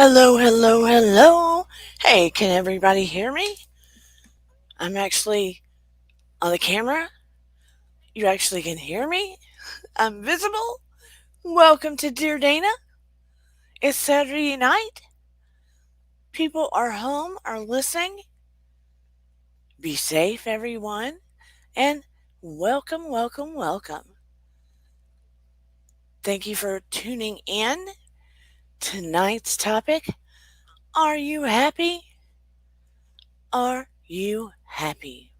Hello, hello, hello. Hey, can everybody hear me? I'm actually on the camera. You actually can hear me. I'm visible. Welcome to Dear Dana. It's Saturday night. People are home, are listening. Be safe, everyone. And welcome, welcome, welcome. Thank you for tuning in. Tonight's topic: Are you happy? Are you happy?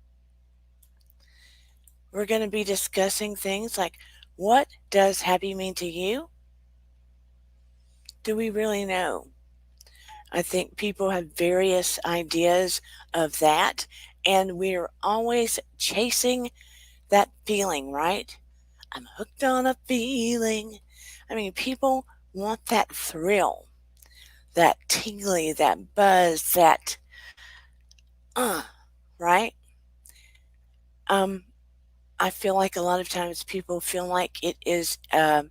We're going to be discussing things like, what does happy mean to you? Do we really know? I think people have various ideas of that, and we're always chasing that feeling, right? I'm hooked on a feeling. I mean, people want that thrill, that tingly, that buzz, that, uh, right? Um, I feel like a lot of times people feel like it is a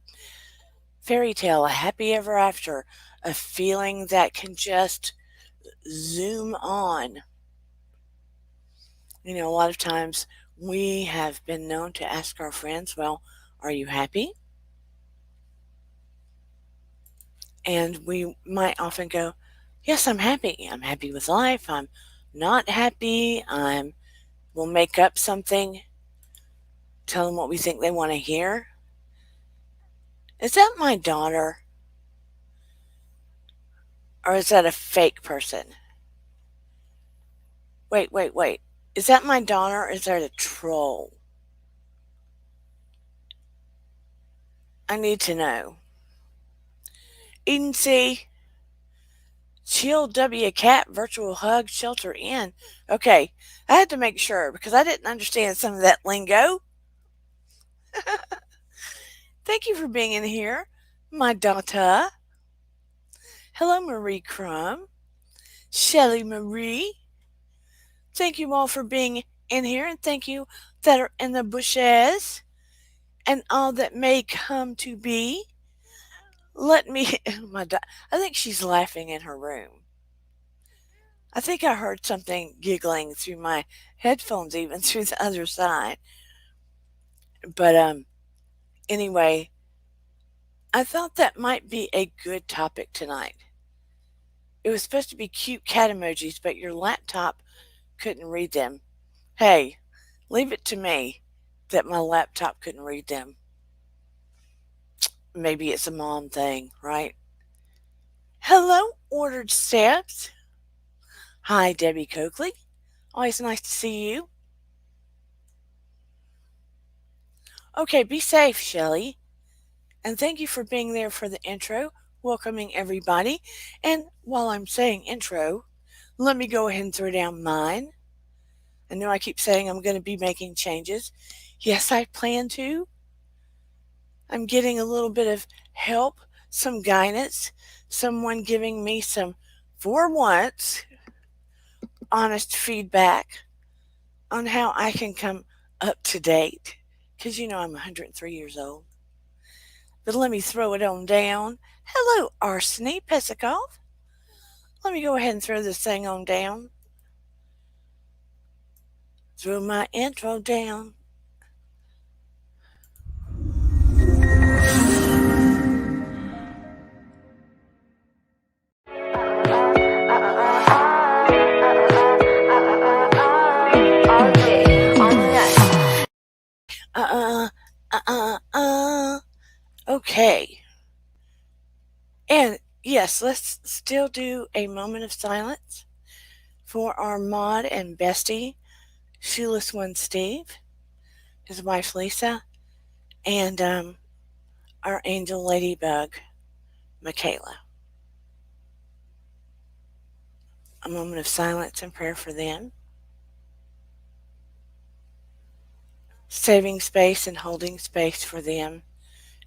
fairy tale, a happy ever after, a feeling that can just zoom on. A lot of times we have been known to ask our friends, well, are you happy? And we might often go, yes, I'm happy. I'm happy with life. I'm not happy. We'll make up something, tell them what we think they want to hear. Is that my daughter? Or is that a fake person? Wait, wait, wait. Is that my daughter or is that a troll? I need to know. Eden C. Chill W cat virtual hug shelter in. Okay, I had to make sure because I didn't understand some of that lingo. Thank you for being in here, my daughter. Hello, Marie Crumb. Shelly Marie. Thank you all for being in here, and thank you that are in the bushes and all that may come to be. Let me, I think she's laughing in her room. I think I heard something giggling through my headphones, even through the other side. But anyway, I thought that might be a good topic tonight. It was supposed to be cute cat emojis, but your laptop couldn't read them. Hey, leave it to me that my laptop couldn't read them. Maybe it's a mom thing, right? Hello, Ordered Steps. Hi, Debbie Coakley. Always nice to see you. Okay, be safe, Shelley. And thank you for being there for the intro, welcoming everybody. And while I'm saying intro, let me go ahead and throw down mine. I know I keep saying I'm going to be making changes. Yes, I plan to. I'm getting a little bit of help, some guidance, someone giving me some, for once, honest feedback on how I can come up to date. Because I'm 103 years old. But let me throw it on down. Hello, Arseny Pesikov. Let me go ahead and throw this thing on down. Throw my intro down. Okay. And yes, let's still do a moment of silence for our mod and bestie, Shoeless One Steve, his wife Lisa, and our angel ladybug, Michaela. A moment of silence and prayer for them. Saving space and holding space for them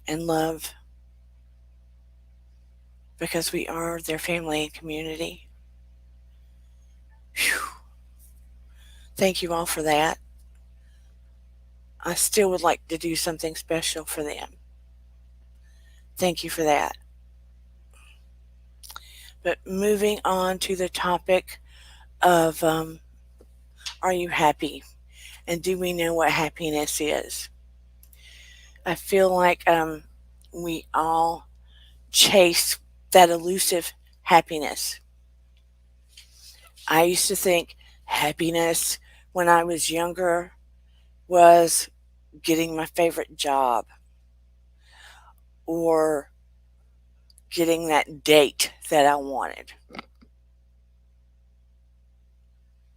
and love because we are their family and community. Whew. Thank you all for that. I still would like to do something special for them. Thank you for that. But moving on to the topic of are you happy? And do we know what happiness is? I feel like we all chase that elusive happiness. I used to think happiness when I was younger was getting my favorite job or getting that date that I wanted.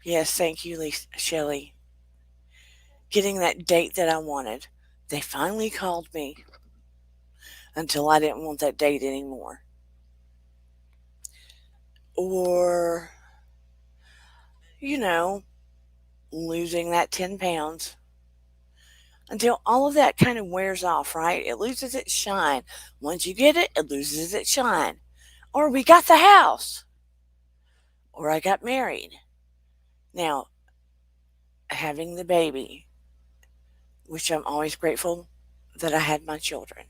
Yes, thank you, Shelley. Getting that date that I wanted. They finally called me until I didn't want that date anymore. Or, you know, losing that 10 pounds until all of that kind of wears off, right? It loses its shine. Once you get it, it loses its shine. Or we got the house. Or I got married. Now, having the baby, which I'm always grateful that I had my children.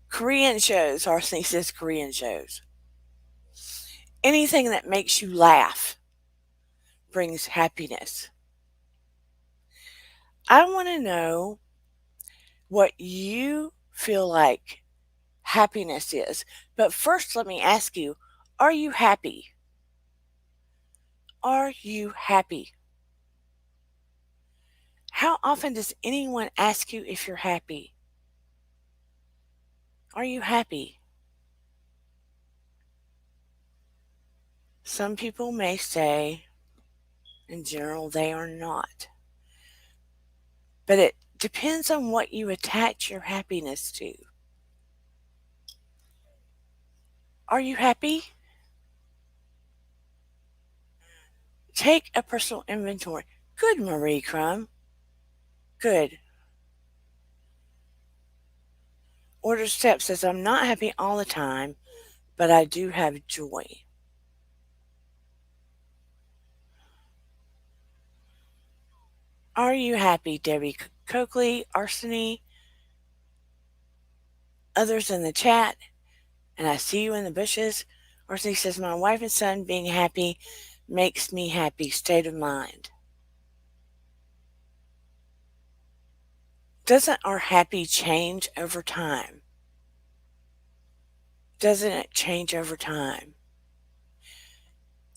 Korean shows, Arsene says Korean shows. Anything that makes you laugh brings happiness. I want to know what you feel like happiness is. But first, let me ask you, are you happy? Are you happy? How often does anyone ask you if you're happy? Are you happy? Some people may say, in general, they are not. But it depends on what you attach your happiness to. Are you happy? Take a personal inventory. Good, Marie Crumb. Good. Order Step says, I'm not happy all the time, but I do have joy. Are you happy, Debbie Coakley, Arseny, others in the chat? And I see you in the bushes. Arseny says, my wife and son being happy makes me happy. State of mind. Doesn't our happy change over time? Doesn't it change over time?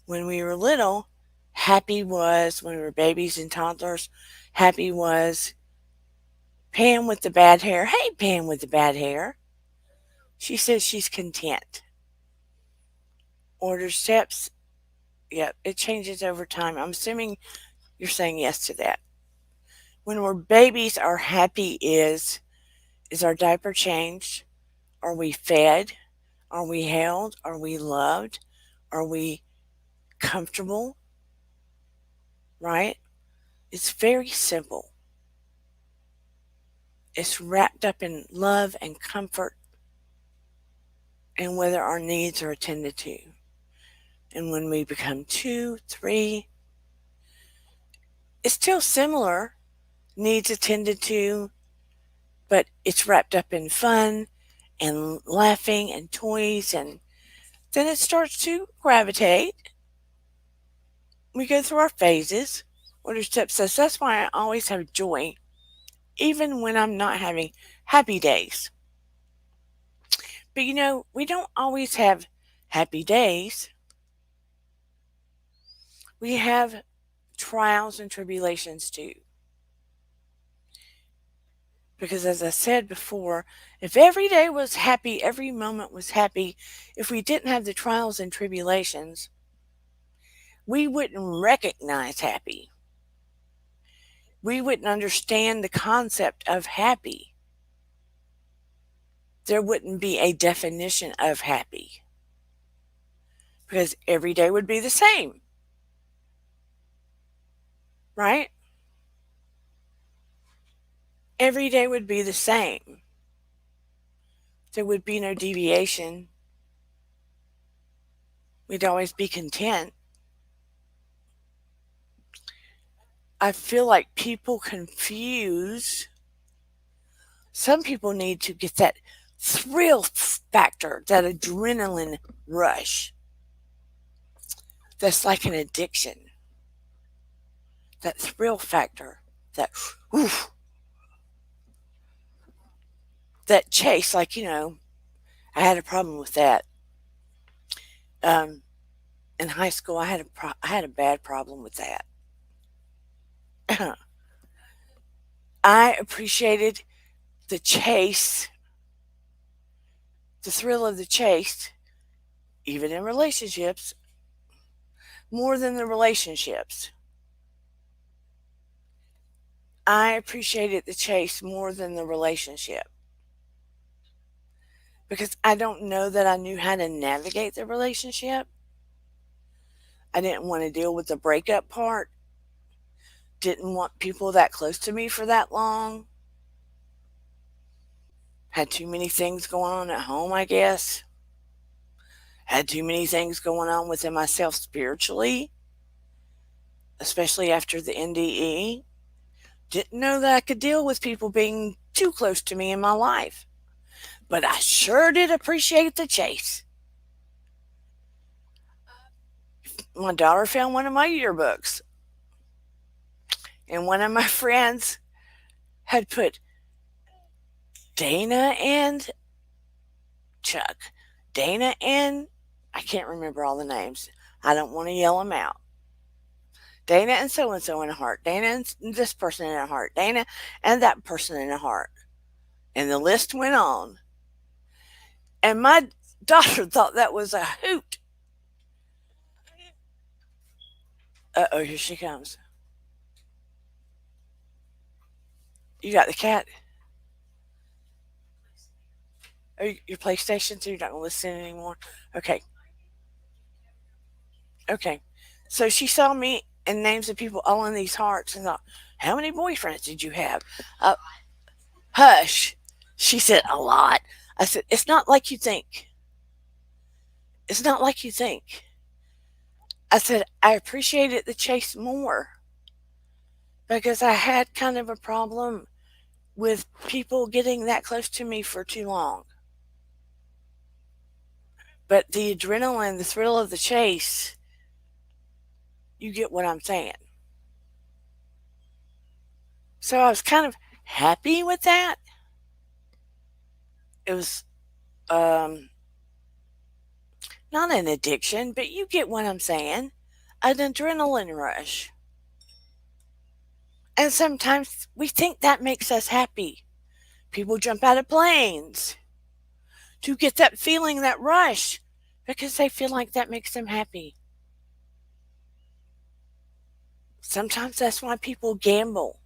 When we were little, happy was, when we were babies and toddlers, happy was Pam with the bad hair. Hey, Pam with the bad hair. She says she's content. Order Steps. Yep, it changes over time. I'm assuming you're saying yes to that. When we're babies, our happy is our diaper changed? Are we fed? Are we held? Are we loved? Are we comfortable? Right? It's very simple. It's wrapped up in love and comfort and whether our needs are attended to. And when we become 2, 3, it's still similar, needs attended to, but it's wrapped up in fun and laughing and toys, and then it starts to gravitate. We go through our phases. Order Step says, that's why I always have joy, even when I'm not having happy days. But we don't always have happy days. We have trials and tribulations too. Because as I said before, if every day was happy, every moment was happy, if we didn't have the trials and tribulations, we wouldn't recognize happy. We wouldn't understand the concept of happy. There wouldn't be a definition of happy. Because every day would be the same. Right? Every day would be the same. There would be no deviation. We'd always be content. I feel like people confuse. Some people need to get that thrill factor, that adrenaline rush, that's like an addiction, that thrill factor, that oof, that chase. Like, I had a problem with that. Um, in high school, I had a bad problem with that. I appreciated the chase, the thrill of the chase, even in relationships, more than the relationships. I appreciated the chase more than the relationship because I don't know that I knew how to navigate the relationship. I didn't want to deal with the breakup part, didn't want people that close to me for that long. Had too many things going on at home, I guess. Had too many things going on within myself spiritually, especially after the NDE. Didn't know that I could deal with people being too close to me in my life. But I sure did appreciate the chase. My daughter found one of my yearbooks, and one of my friends had put Dana and Chuck. Dana and I can't remember all the names. I don't want to yell them out. Dana and so in a heart. Dana and this person in a heart. Dana and that person in a heart. And the list went on. And my daughter thought that was a hoot. Uh-oh, here she comes. You got the cat? Oh, your PlayStation, so you're not going to listen anymore? Okay. Okay. So she saw me and names of people all in these hearts and thought, how many boyfriends did you have? Uh, Hush. She said, a lot. I said, it's not like you think. It's not like you think. I said, I appreciated the chase more because I had kind of a problem with people getting that close to me for too long. But the adrenaline, the thrill of the chase, you get what I'm saying. So I was kind of happy with that. It was um, not an addiction, but you get what I'm saying. An adrenaline rush. And sometimes we think that makes us happy. People jump out of planes to get that feeling, that rush, because they feel like that makes them happy. Sometimes that's why people gamble.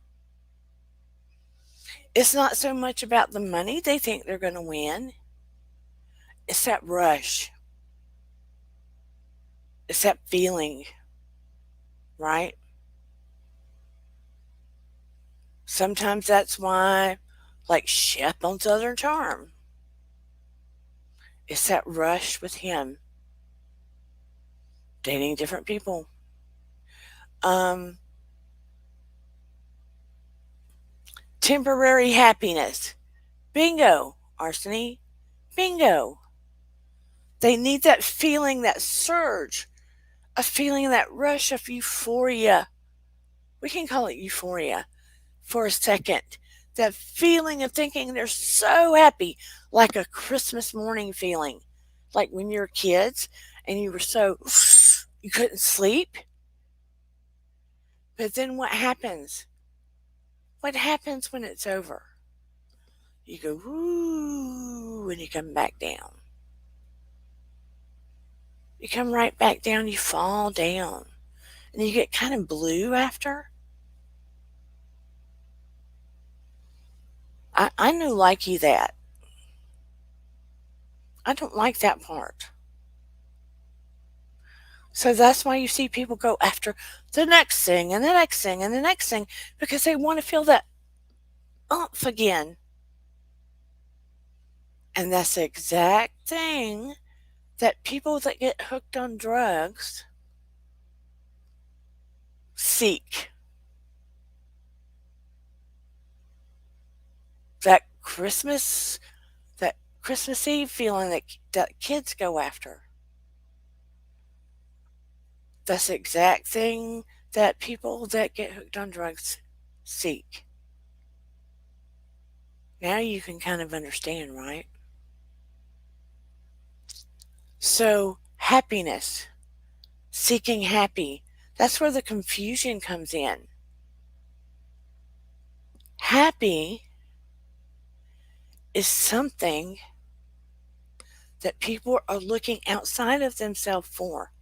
It's not so much about the money they think they're going to win, it's that rush, it's that feeling, right? Sometimes that's why, like Shep on Southern Charm, it's that rush with him dating different people. Um, Temporary happiness. Bingo, Arseny. Bingo. They need that feeling, that surge, a feeling, that rush of euphoria. We can call it euphoria for a second. That feeling of thinking they're so happy, like a Christmas morning feeling, like when you're kids and you were so, you couldn't sleep. But then what happens? What happens when it's over? You go, woo, and you come back down. You come right back down, you fall down, and you get kind of blue after. I know likey that. I don't like that part. So that's why you see people go after the next thing and the next thing and the next thing because they want to feel that oomph again. And that's the exact thing that people that get hooked on drugs seek. That Christmas, that Christmas Eve feeling that kids go after. That's the exact thing that people that get hooked on drugs seek. Now you can kind of understand, right? So, happiness, seeking happy, that's where the confusion comes in. Happy is something that people are looking outside of themselves for.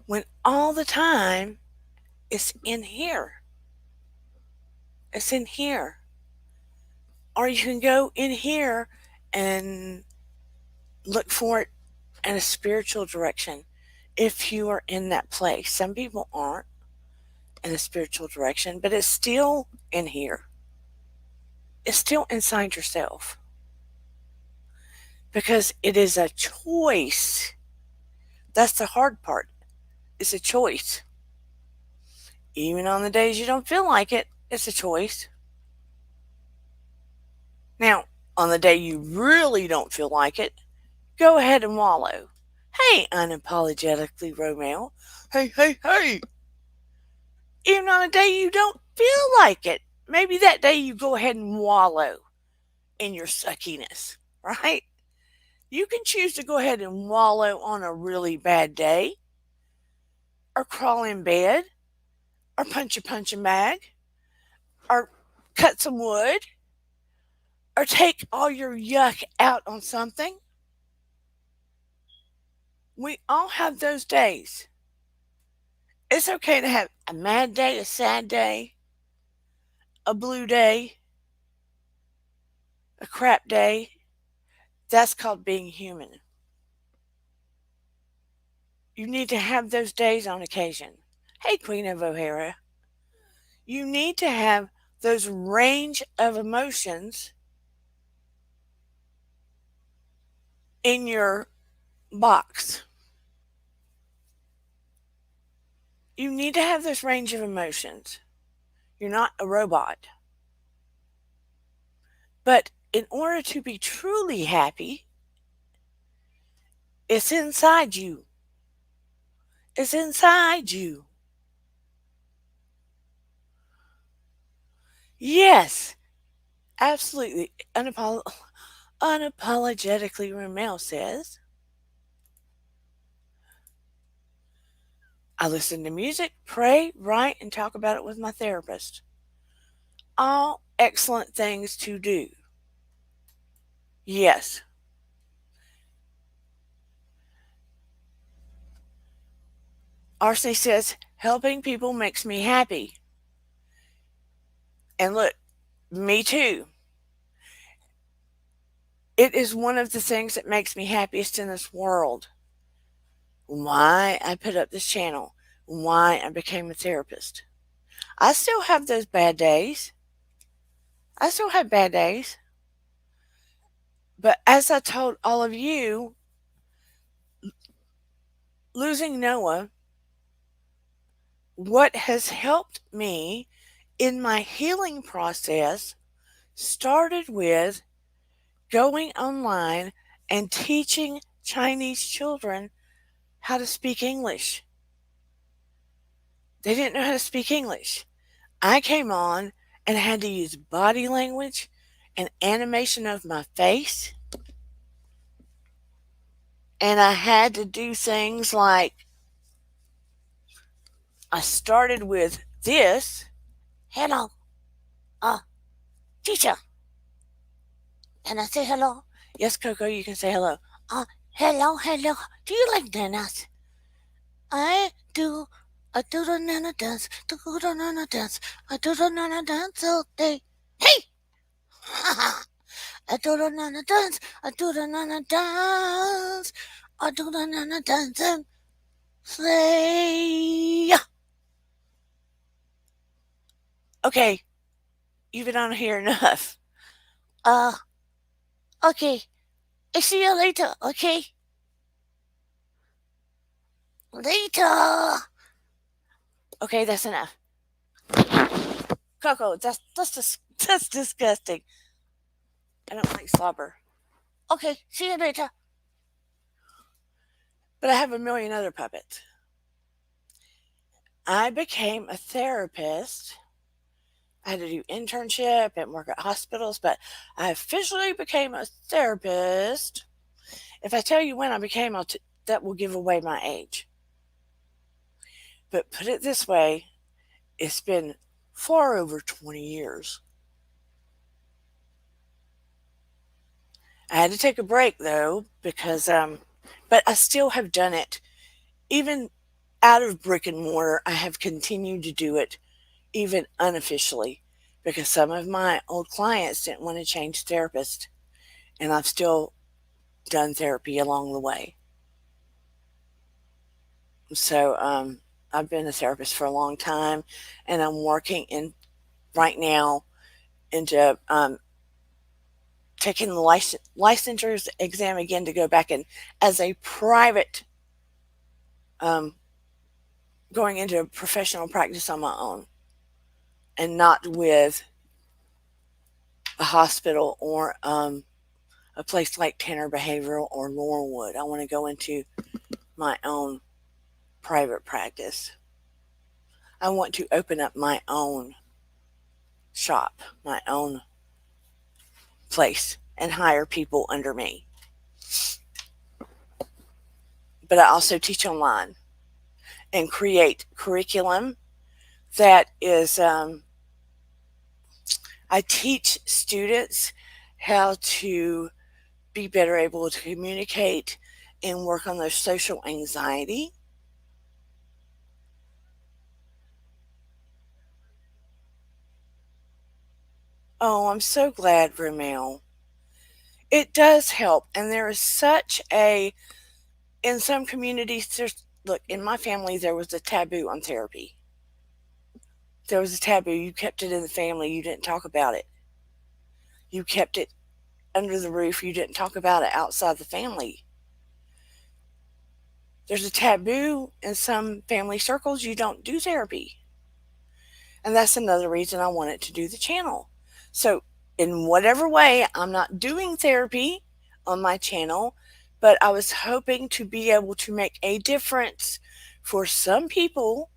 When all the time it's in here. It's in here. Or you can go in here and look for it in a spiritual direction if you are in that place. Some people aren't in a spiritual direction, but it's still in here. It's still inside yourself because it is a choice. That's the hard part. It's a choice. Even on the days you don't feel like it, it's a choice. Now, on the day you really don't feel like it, go ahead and wallow. Hey, unapologetically Romeo. Hey, hey, hey. Even on a day you don't feel like it, maybe that day you go ahead and wallow in your suckiness, right? You can choose to go ahead and wallow on a really bad day, or crawl in bed, or punch a punching bag, or cut some wood, or take all your yuck out on something. We all have those days. It's okay to have a mad day, a sad day, a blue day, a crap day. That's called being human. You need to have those days on occasion. Hey, Queen of O'Hara. You need to have those range of emotions in your box. You need to have this range of emotions. You're not a robot. But in order to be truly happy, it's inside you. It's inside you. Yes, absolutely. Unapologetically, Ramel says, I listen to music, pray, write, and talk about it with my therapist. All excellent things to do. Yes. RC says, helping people makes me happy. And look, me too. It is one of the things that makes me happiest in this world. Why I put up this channel, why I became a therapist. I still have those bad days. I still have bad days. But as I told all of you, losing Noah, what has helped me in my healing process started with going online and teaching Chinese children how to speak English. They didn't know how to speak English. I came on and had to use body language and animation of my face. And I had to do things like I started with this. Hello. Teacher. Can I say hello? Yes, Coco, you can say hello. Hello, hello. Do you like nanas? I do. I do the nana dance. Do the nana dance. I do the nana dance all day. Hey! I do the nana dance. I do the nana dance. I do the nana dance and slay. Okay, you've been on here enough. Okay. I see you later, okay? Later. Okay, that's enough. Coco, that's disgusting. I don't like slobber. Okay, see you later. But I have a million other puppets. I became a therapist. I had to do internship and work at hospitals, but I officially became a therapist. If I tell you when I became, that will give away my age. But put it this way, it's been far over 20 years. I had to take a break though, because, but I still have done it. Even out of brick and mortar, I have continued to do it, even unofficially, because some of my old clients didn't want to change therapist, and I've still done therapy along the way. So, I've been a therapist for a long time, and I'm working in right now into taking the licensure exam again to go back in as a private, um, going into professional practice on my own and not with a hospital or a place like Tanner Behavioral or Laurelwood. I want to go into my own private practice. I want to open up my own shop, my own place, and hire people under me. But I also teach online and create curriculum that is, I teach students how to be better able to communicate and work on their social anxiety. Oh, I'm so glad, Ramel. It does help. And there is such a, in some communities, look, in my family, there was a taboo on therapy. There was a taboo. You kept it in the family. You didn't talk about it. You kept it under the roof. You didn't talk about it outside the family. There's a taboo in some family circles. You don't do therapy. And that's another reason I wanted to do the channel. So, in whatever way, I'm not doing therapy on my channel, but I was hoping to be able to make a difference for some people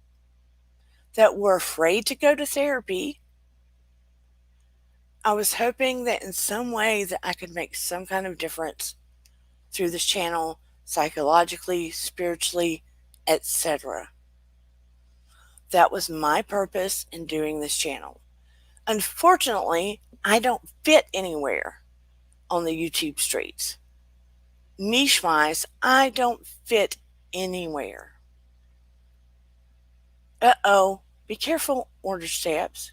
that were afraid to go to therapy. I was hoping that in some way that I could make some kind of difference through this channel, psychologically, spiritually, etc. That was my purpose in doing this channel. Unfortunately, I don't fit anywhere on the YouTube streets. Niche wise, I don't fit anywhere. Uh oh, be careful, order steps.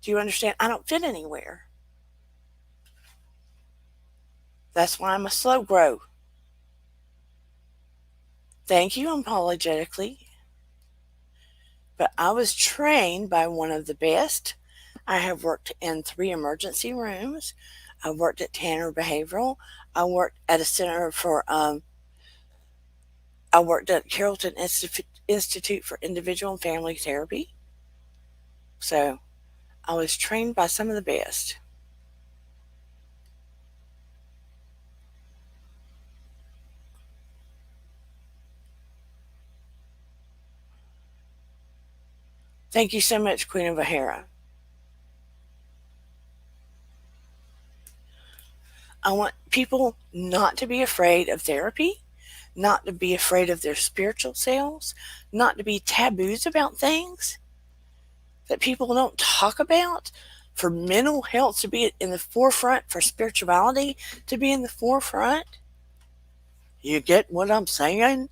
Do you understand? I don't fit anywhere. That's why I'm a slow grow. Thank you, apologetically. But I was trained by one of the best. I have worked in 3 emergency rooms. I worked at Tanner Behavioral. I worked at a center for, I worked at Carrollton Institute for Individual and Family Therapy. So I was trained by some of the best. Thank you so much, Queen of O'Hara. I want people not to be afraid of therapy, not to be afraid of their spiritual selves, not to be taboos about things that people don't talk about, for mental health to be in the forefront, for spirituality to be in the forefront. You get what I'm saying?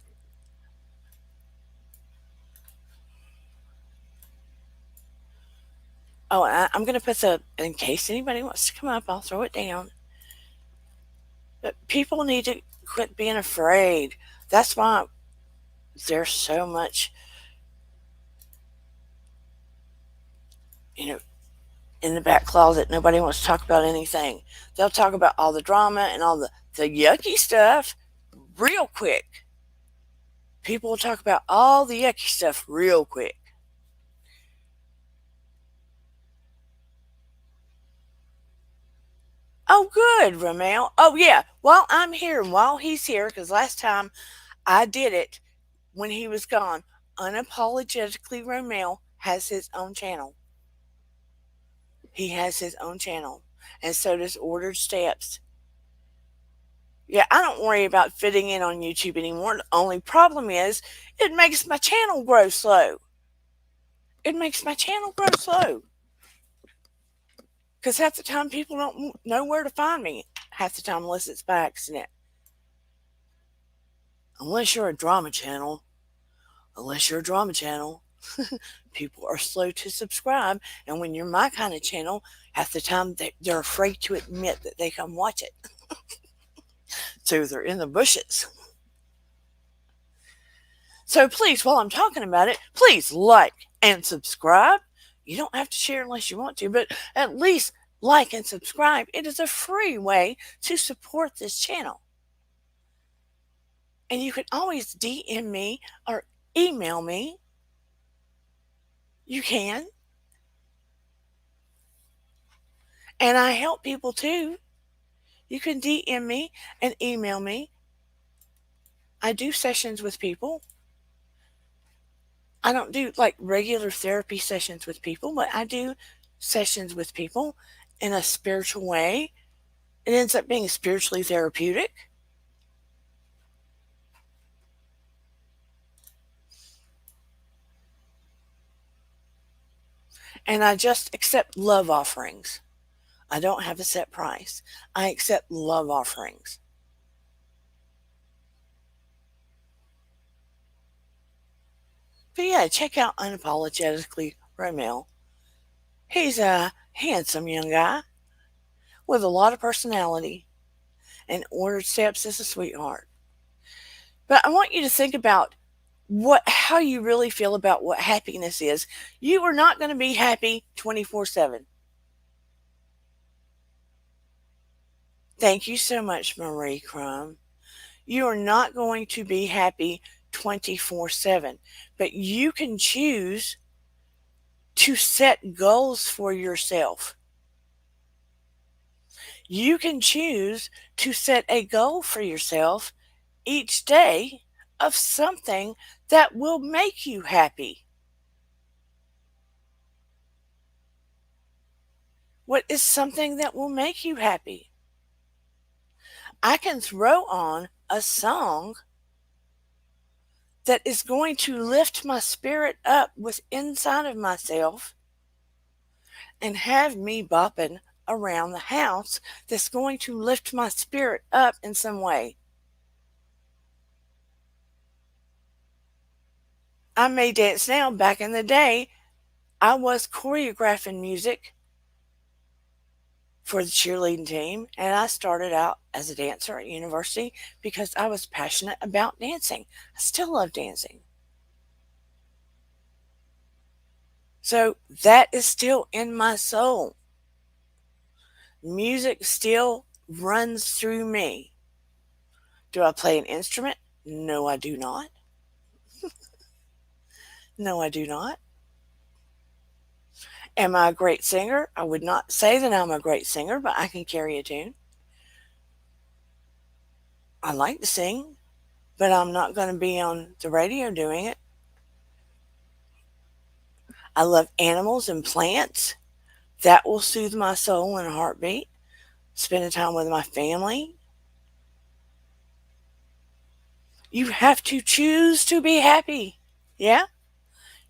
Oh, I'm going to put in case anybody wants to come up, I'll throw it down. But people need to quit being afraid. That's why there's so much, you know, in the back closet. Nobody wants to talk about anything. They'll talk about all the drama and all the yucky stuff real quick. People will talk about all the yucky stuff real quick. Oh, good, Romeo. Oh, yeah. While I'm here and while he's here, because last time I did it when he was gone, unapologetically, Romeo has his own channel. He has his own channel. And so does Ordered Steps. Yeah, I don't worry about fitting in on YouTube anymore. The only problem is it makes my channel grow slow. It makes my channel grow slow. Because half the time people don't know where to find me. Half the time, unless it's by accident. Unless you're a drama channel. Unless you're a drama channel. People are slow to subscribe. And when you're my kind of channel, half the time they're afraid to admit that they come watch it. So they're in the bushes. So please, while I'm talking about it, please like and subscribe. You don't have to share unless you want to, but at least like and subscribe. It is a free way to support this channel. And you can always DM me or email me. You can. And I help people too. You can DM me and email me. I do sessions with people. I don't do like regular therapy sessions with people, but I do sessions with people in a spiritual way. It ends up being spiritually therapeutic. And I just accept love offerings. I don't have a set price. I accept love offerings. But yeah, check out Unapologetically Romeo. He's a handsome young guy with a lot of personality, and Ordered Steps is a sweetheart. But I want you to think about how you really feel about what happiness is. You are not going to be happy 24/7. Thank you so much, Marie Crumb. You are not going to be happy 24/7, but you can choose to set goals for yourself. You can choose to set a goal for yourself each day of something that will make you happy. What is something that will make you happy? I can throw on a song that is going to lift my spirit up with inside of myself and have me bopping around the house that's going to lift my spirit up in some way. I may dance now. Back in the day, I was choreographing music for the cheerleading team, and I started out as a dancer at university because I was passionate about dancing. I still love dancing. So that is still in my soul. Music still runs through me. Do I play an instrument? No, I do not. No, I do not. Am I a great singer? I would not say that I'm a great singer, but I can carry a tune. I like to sing, but I'm not going to be on the radio doing it. I love animals and plants. That will soothe my soul in a heartbeat. Spending time with my family. You have to choose to be happy. Yeah?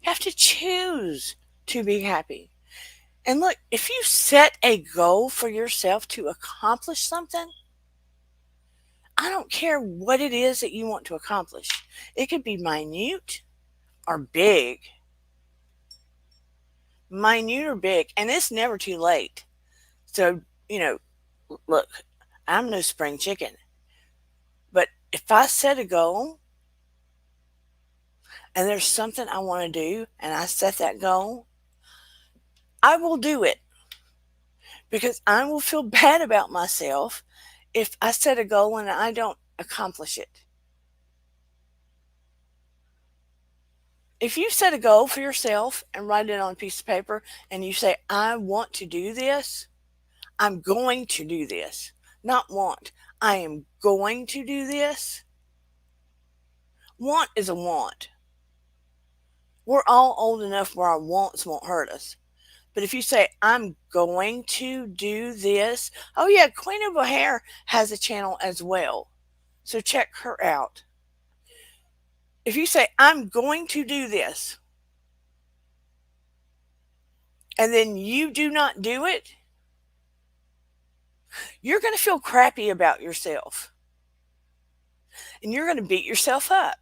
You have to choose to be happy. And look, if you set a goal for yourself to accomplish something, I don't care what it is that you want to accomplish. It could be minute or big. Minute or big. And it's never too late. So, look, I'm no spring chicken. But if I set a goal and there's something I want to do and I set that goal, I will do it because I will feel bad about myself if I set a goal and I don't accomplish it. If you set a goal for yourself and write it on a piece of paper and you say, I want to do this, I'm going to do this, not want. I am going to do this. Want is a want. We're all old enough where our wants won't hurt us. But if you say, I'm going to do this, oh yeah, Queen of O'Hare has a channel as well. So check her out. If you say, I'm going to do this, and then you do not do it, you're going to feel crappy about yourself. And you're going to beat yourself up.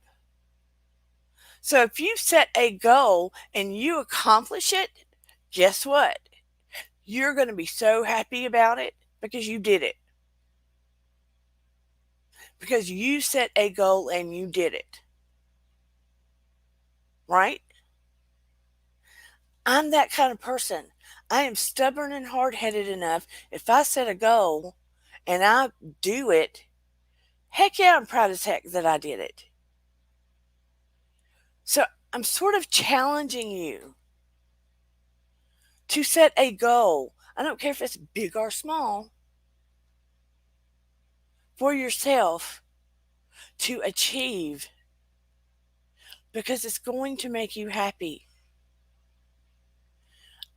So if you set a goal and you accomplish it, guess what? You're going to be so happy about it because you did it. Because you set a goal and you did it. Right? I'm that kind of person. I am stubborn and hard headed enough. If I set a goal and I do it, heck yeah, I'm proud as heck that I did it. So I'm sort of challenging you to set a goal. I don't care if it's big or small for yourself to achieve because it's going to make you happy.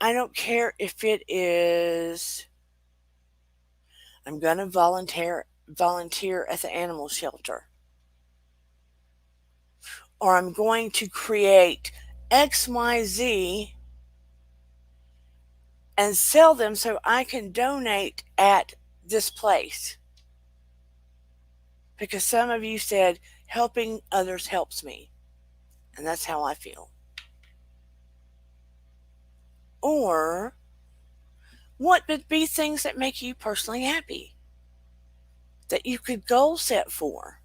I don't care if it is I'm going to volunteer at the animal shelter, or I'm going to create XYZ and sell them so I can donate at this place. Because some of you said helping others helps me. And that's how I feel. Or what would be things that make you personally happy that you could goal set for?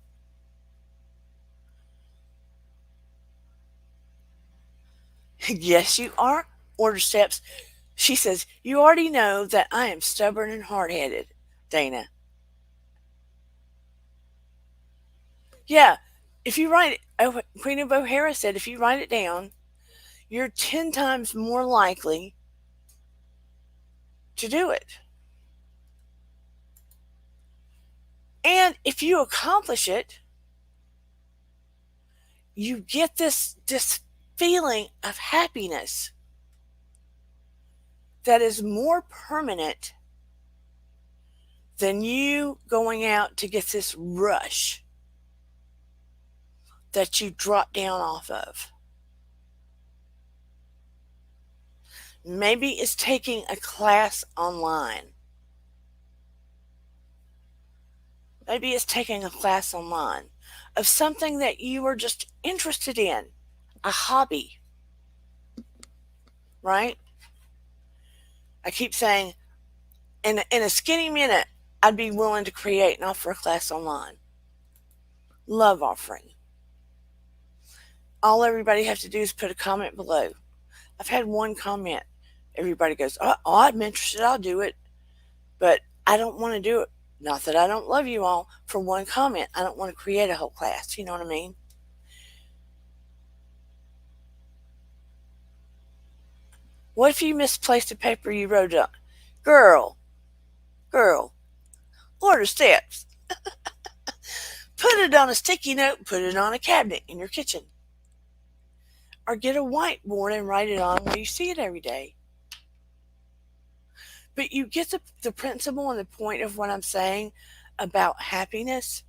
Yes, you are. Order steps. She says, you already know that I am stubborn and hard headed, Dana. Yeah, if you write it, Queen of O'Hara said, if you write it down, you're 10 times more likely to do it. And if you accomplish it, you get this feeling of happiness that is more permanent than you going out to get this rush that you drop down off of. Maybe it's taking a class online. Maybe it's taking a class online of something that you are just interested in, a hobby, right? I keep saying, in a skinny minute, I'd be willing to create and offer a class online. Love offering. All everybody has to do is put a comment below. I've had one comment. Everybody goes, oh, I'm interested, I'll do it. But I don't want to do it. Not that I don't love you all for one comment. I don't want to create a whole class. You know what I mean? What if you misplaced a paper you wrote up? Girl, order steps. Put it on a sticky note, put it on a cabinet in your kitchen. Or get a whiteboard and write it on where you see it every day. But you get the principle and the point of what I'm saying about happiness.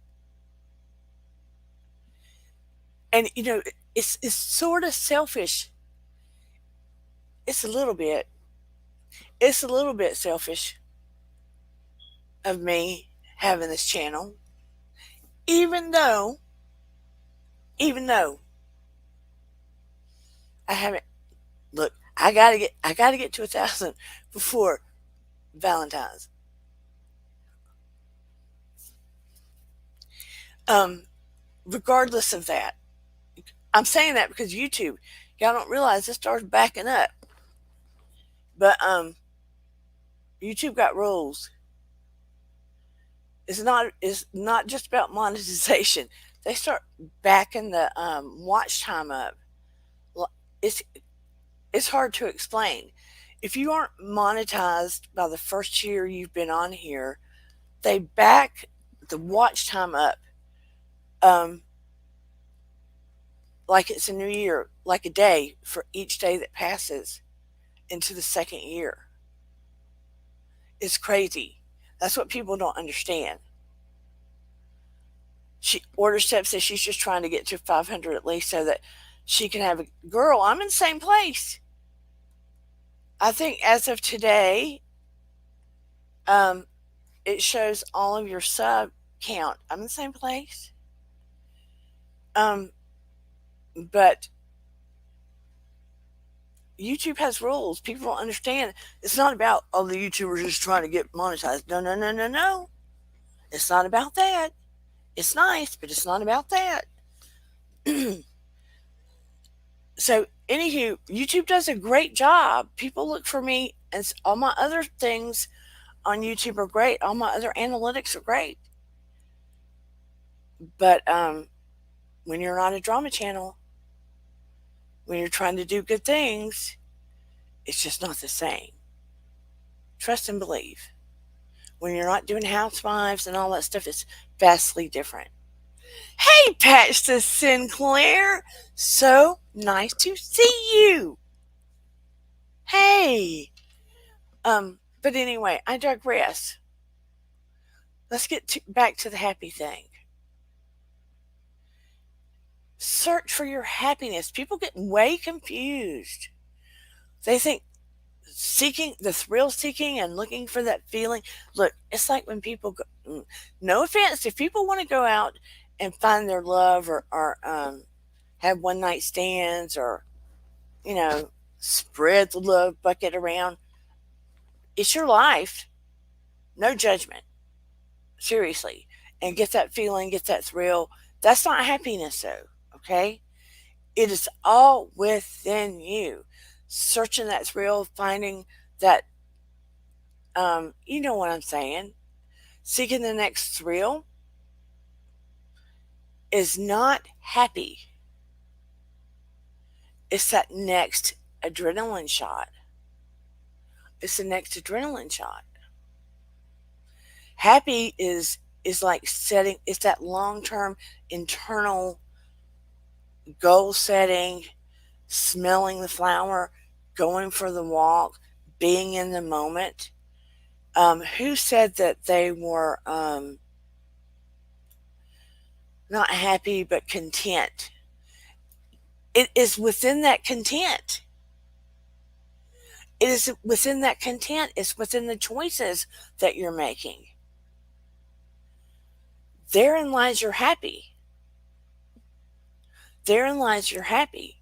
And, you know, it's sort of selfish. It's a little bit. It's a little bit selfish of me having this channel. Even though I haven't, look, I gotta get to 1,000 before Valentine's. Regardless of that, I'm saying that because YouTube, y'all don't realize this starts backing up. But YouTube got rules. It's not just about monetization. They start backing the watch time up. It's hard to explain. if you aren't monetized by the first year you've been on here, they back the watch time up um, like it's a new year, like a day for each day that passes into the second year. It's crazy. That's what people don't understand. She Order Step says she's just trying to get to 500 at least so that she can have a girl. I'm in the same place. I think as of today, um, it shows all of your sub count. I'm in the same place. Um, but YouTube has rules. People don't understand. It's not about, oh, the YouTubers just trying to get monetized. No, no, no, no, no. It's not about that. It's nice, but it's not about that. So, anywho, YouTube does a great job. People look for me, and all my other things on YouTube are great. All my other analytics are great. But when you're not a drama channel, when you're trying to do good things, it's just not the same. Trust and believe. When you're not doing housewives and all that stuff, it's vastly different. Hey, Patch to Sinclair. So nice to see you. Hey. But anyway, I digress. Let's get back to the happy thing. Search for your happiness. People get way confused. They think the thrill seeking and looking for that feeling. Look, it's like when people go, no offense, if people want to go out and find their love or have one night stands or, spread the love bucket around, it's your life. No judgment. Seriously. And get that feeling, get that thrill. That's not happiness, though. Okay? It is all within you. Searching that thrill, finding that, you know what I'm saying. Seeking the next thrill is not happy. It's that next adrenaline shot. It's the next adrenaline shot. Happy is like setting, it's that long-term internal goal setting, smelling the flower, going for the walk, being in the moment. Who said that they were not happy but content? It is within that content. It is within that content. It's within the choices that you're making. Therein lies your happy. Therein lies your happy.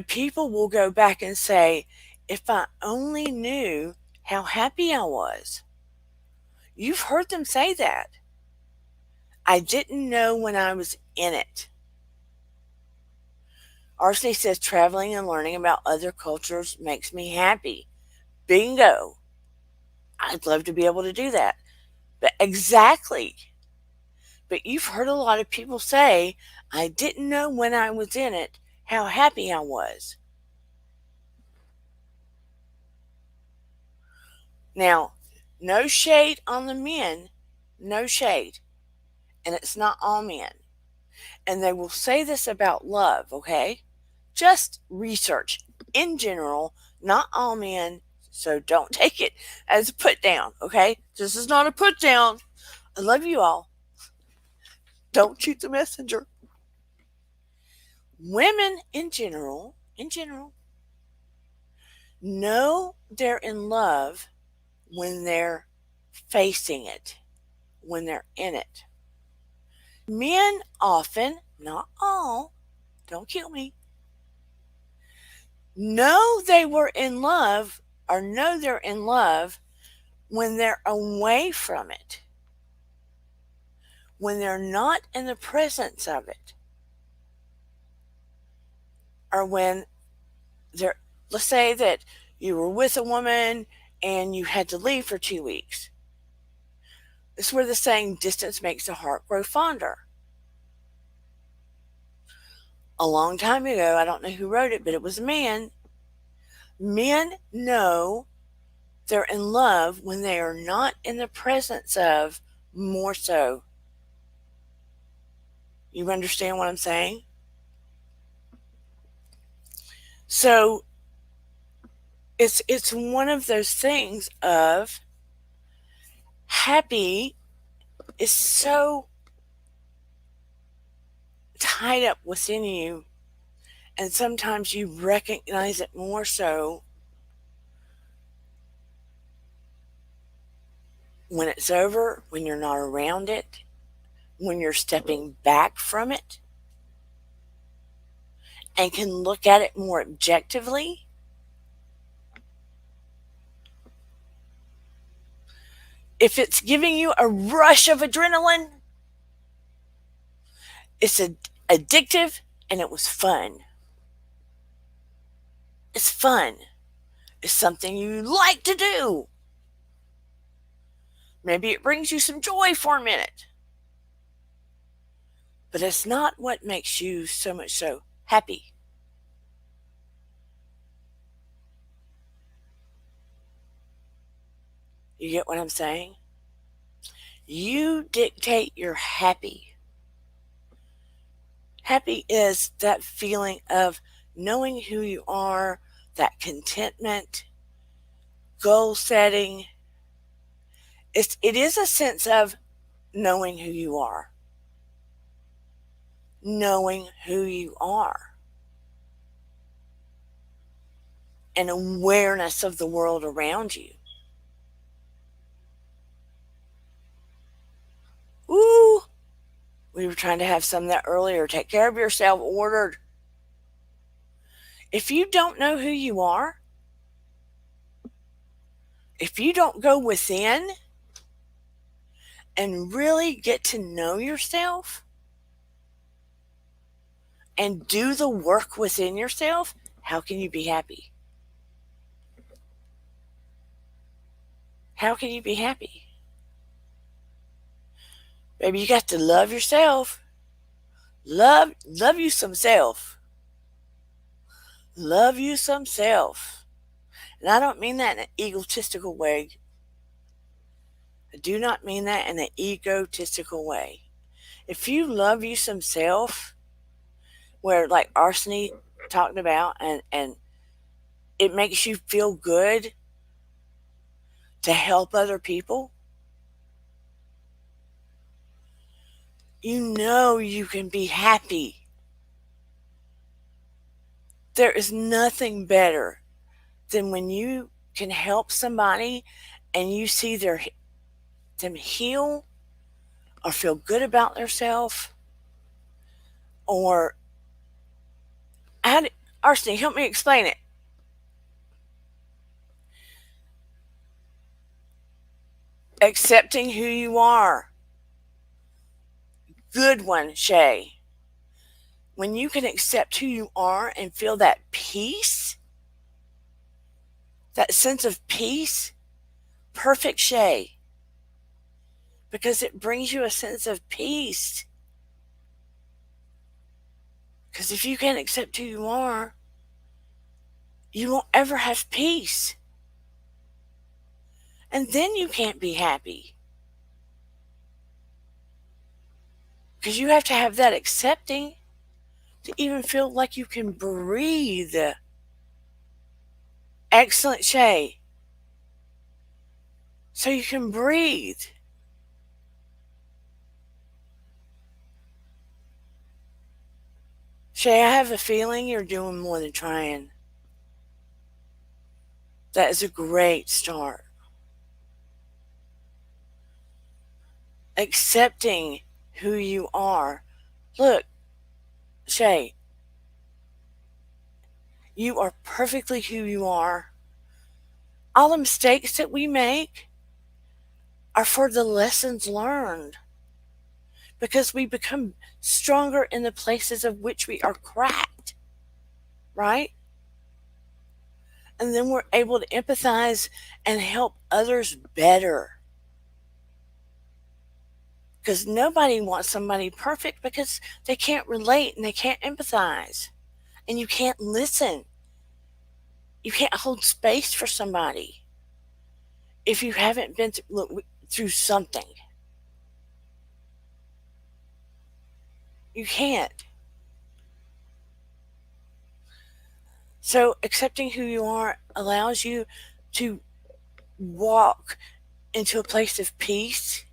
People will go back and say, if I only knew how happy I was. You've heard them say that. I didn't know when I was in it. Arsene says traveling and learning about other cultures makes me happy. Bingo. I'd love to be able to do that. But exactly. But you've heard a lot of people say, I didn't know when I was in it how happy I was. Now, no shade on the men. No shade. And it's not all men. And they will say this about love, okay? Just research in general, not all men. So don't take it as a put down, okay? This is not a put down. I love you all. Don't shoot the messenger. Women in general, know they're in love when they're facing it, when they're in it. Men often, not all, don't kill me, know they were in love or know they're in love when they're away from it, when they're not in the presence of it, or when they're, let's say that you were with a woman and you had to leave for 2 weeks. This is where the saying, distance makes the heart grow fonder. A long time ago, I don't know who wrote it, but it was a man. Men know they're in love when they are not in the presence of more so. You understand what I'm saying? So it's one of those things of happy is so tied up within you, and sometimes you recognize it more so when it's over, when you're not around it, when you're stepping back from it and can look at it more objectively. If it's giving you a rush of adrenaline, it's addictive and it was fun. It's fun. It's something you like to do. Maybe it brings you some joy for a minute. But it's not what makes you so much so happy. You get what I'm saying? You dictate your happy. Happy is that feeling of knowing who you are, that contentment, goal setting. It is a sense of knowing who you are. Knowing who you are. And awareness of the world around you. Ooh, we were trying to have some of that earlier. Take care of yourself, ordered. If you don't know who you are, if you don't go within and really get to know yourself and do the work within yourself, how can you be happy? How can you be happy? Baby, you got to love yourself. Love you some self. Love you some self. And I don't mean that in an egotistical way. I do not mean that in an egotistical way. If you love you some self, where like Arseny talked about, and it makes you feel good to help other people, you know you can be happy. There is nothing better than when you can help somebody and you see them heal or feel good about themselves, or Arseny, help me explain it. Accepting who you are. Good one, Shay. When you can accept who you are and feel that peace, that sense of peace, perfect, Shay. Because it brings you a sense of peace. Because if you can't accept who you are, you won't ever have peace. And then you can't be happy. Because you have to have that accepting to even feel like you can breathe. Excellent, Shay. So you can breathe. Shay, I have a feeling you're doing more than trying. That is a great start. Accepting who you are. Look, Shay, you are perfectly who you are. All the mistakes that we make are for the lessons learned, because we become stronger in the places of which we are cracked, right? And then we're able to empathize and help others better. Because nobody wants somebody perfect, because they can't relate and they can't empathize and you can't listen. You can't hold space for somebody if you haven't been through something. You can't. So accepting who you are allows you to walk into a place of peace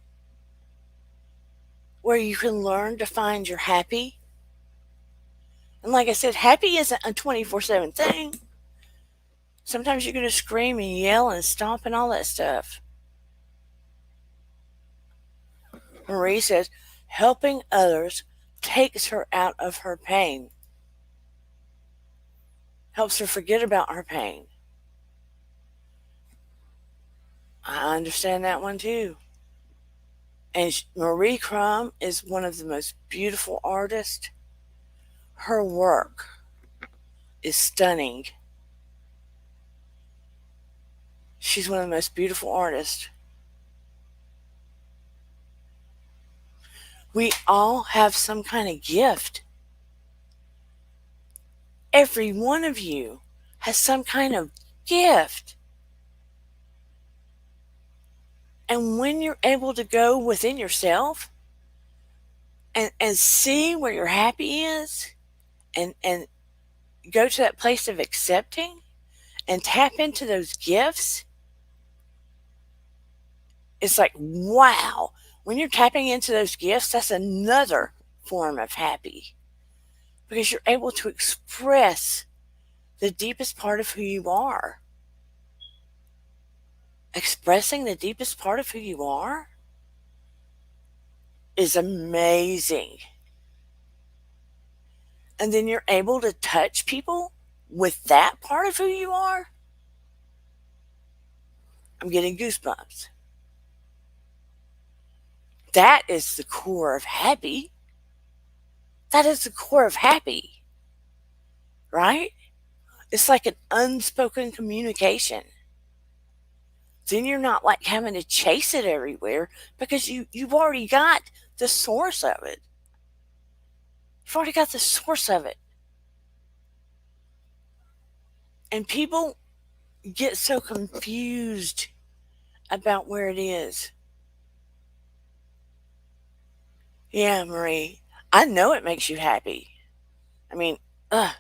where you can learn to find your happy. And like I said, happy isn't a 24/7 thing. Sometimes you're going to scream and yell and stomp and all that stuff. Marie says, helping others takes her out of her pain, helps her forget about her pain. I understand that one too. And Marie Crum is one of the most beautiful artists. Her work is stunning. She's one of the most beautiful artists. We all have some kind of gift. Every one of you has some kind of gift. And when you're able to go within yourself and see where your happy is and go to that place of accepting and tap into those gifts, it's like, wow. When you're tapping into those gifts, that's another form of happy because you're able to express the deepest part of who you are. Expressing the deepest part of who you are is amazing. And then you're able to touch people with that part of who you are. I'm getting goosebumps. That is the core of happy. That is the core of happy, right? It's like an unspoken communication. Then you're not like having to chase it everywhere because you've already got the source of it. You've already got the source of it. And people get so confused about where it is. Yeah, Marie, I know it makes you happy. I mean, I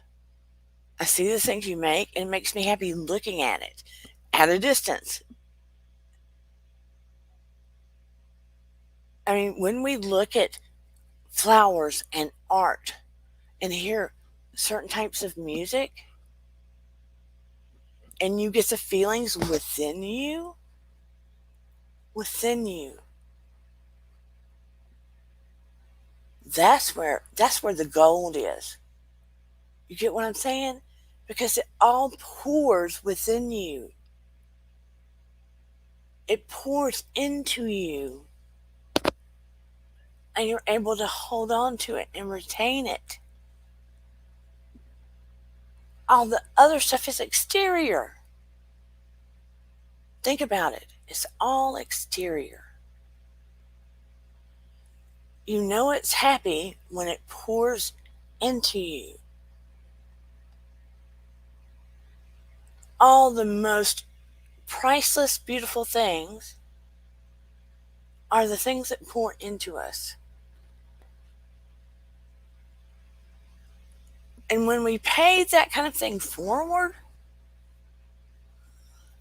see the things you make and it makes me happy looking at it at a distance. I mean, when we look at flowers and art and hear certain types of music and you get the feelings within you, that's where the gold is. You get what I'm saying? Because it all pours within you. It pours into you. And you're able to hold on to it and retain it. All the other stuff is exterior. Think about it. It's all exterior. You know it's happy when it pours into you. All the most priceless, beautiful things are the things that pour into us. And when we pay that kind of thing forward,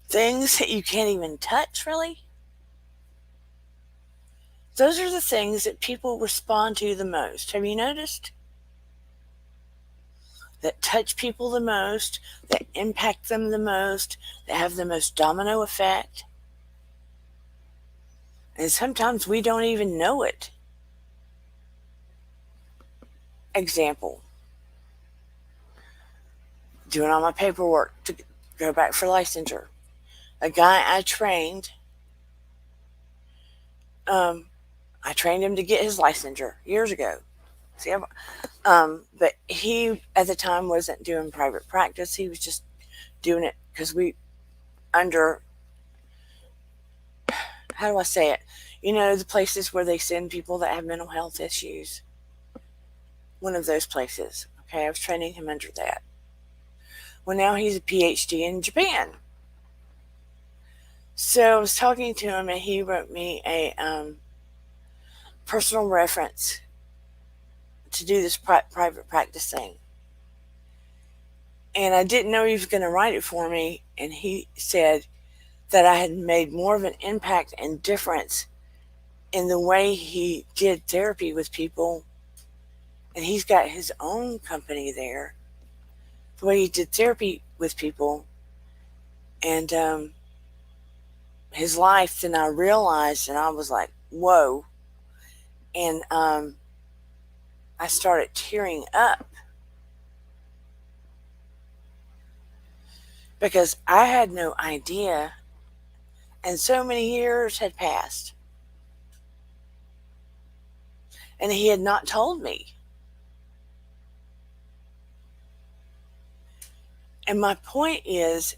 things that you can't even touch really, those are the things that people respond to the most. Have you noticed? That touch people the most, that impact them the most, that have the most domino effect. And sometimes we don't even know it. Example, doing all my paperwork to go back for licensure. A guy I trained him to get his licensure years ago. See, but he at the time wasn't doing private practice. He was just doing it because how do I say it? You know, the places where they send people that have mental health issues. One of those places. Okay, I was training him under that. Well, now he's a PhD in Japan. So I was talking to him, and he wrote me a personal reference to do this private practice thing. And I didn't know he was going to write it for me. And he said that I had made more of an impact and difference in the way he did therapy with people. And he's got his own company there. The way he did therapy with people and his life, then I realized, and I was like, whoa. And I started tearing up because I had no idea, and so many years had passed, and he had not told me. And my point is,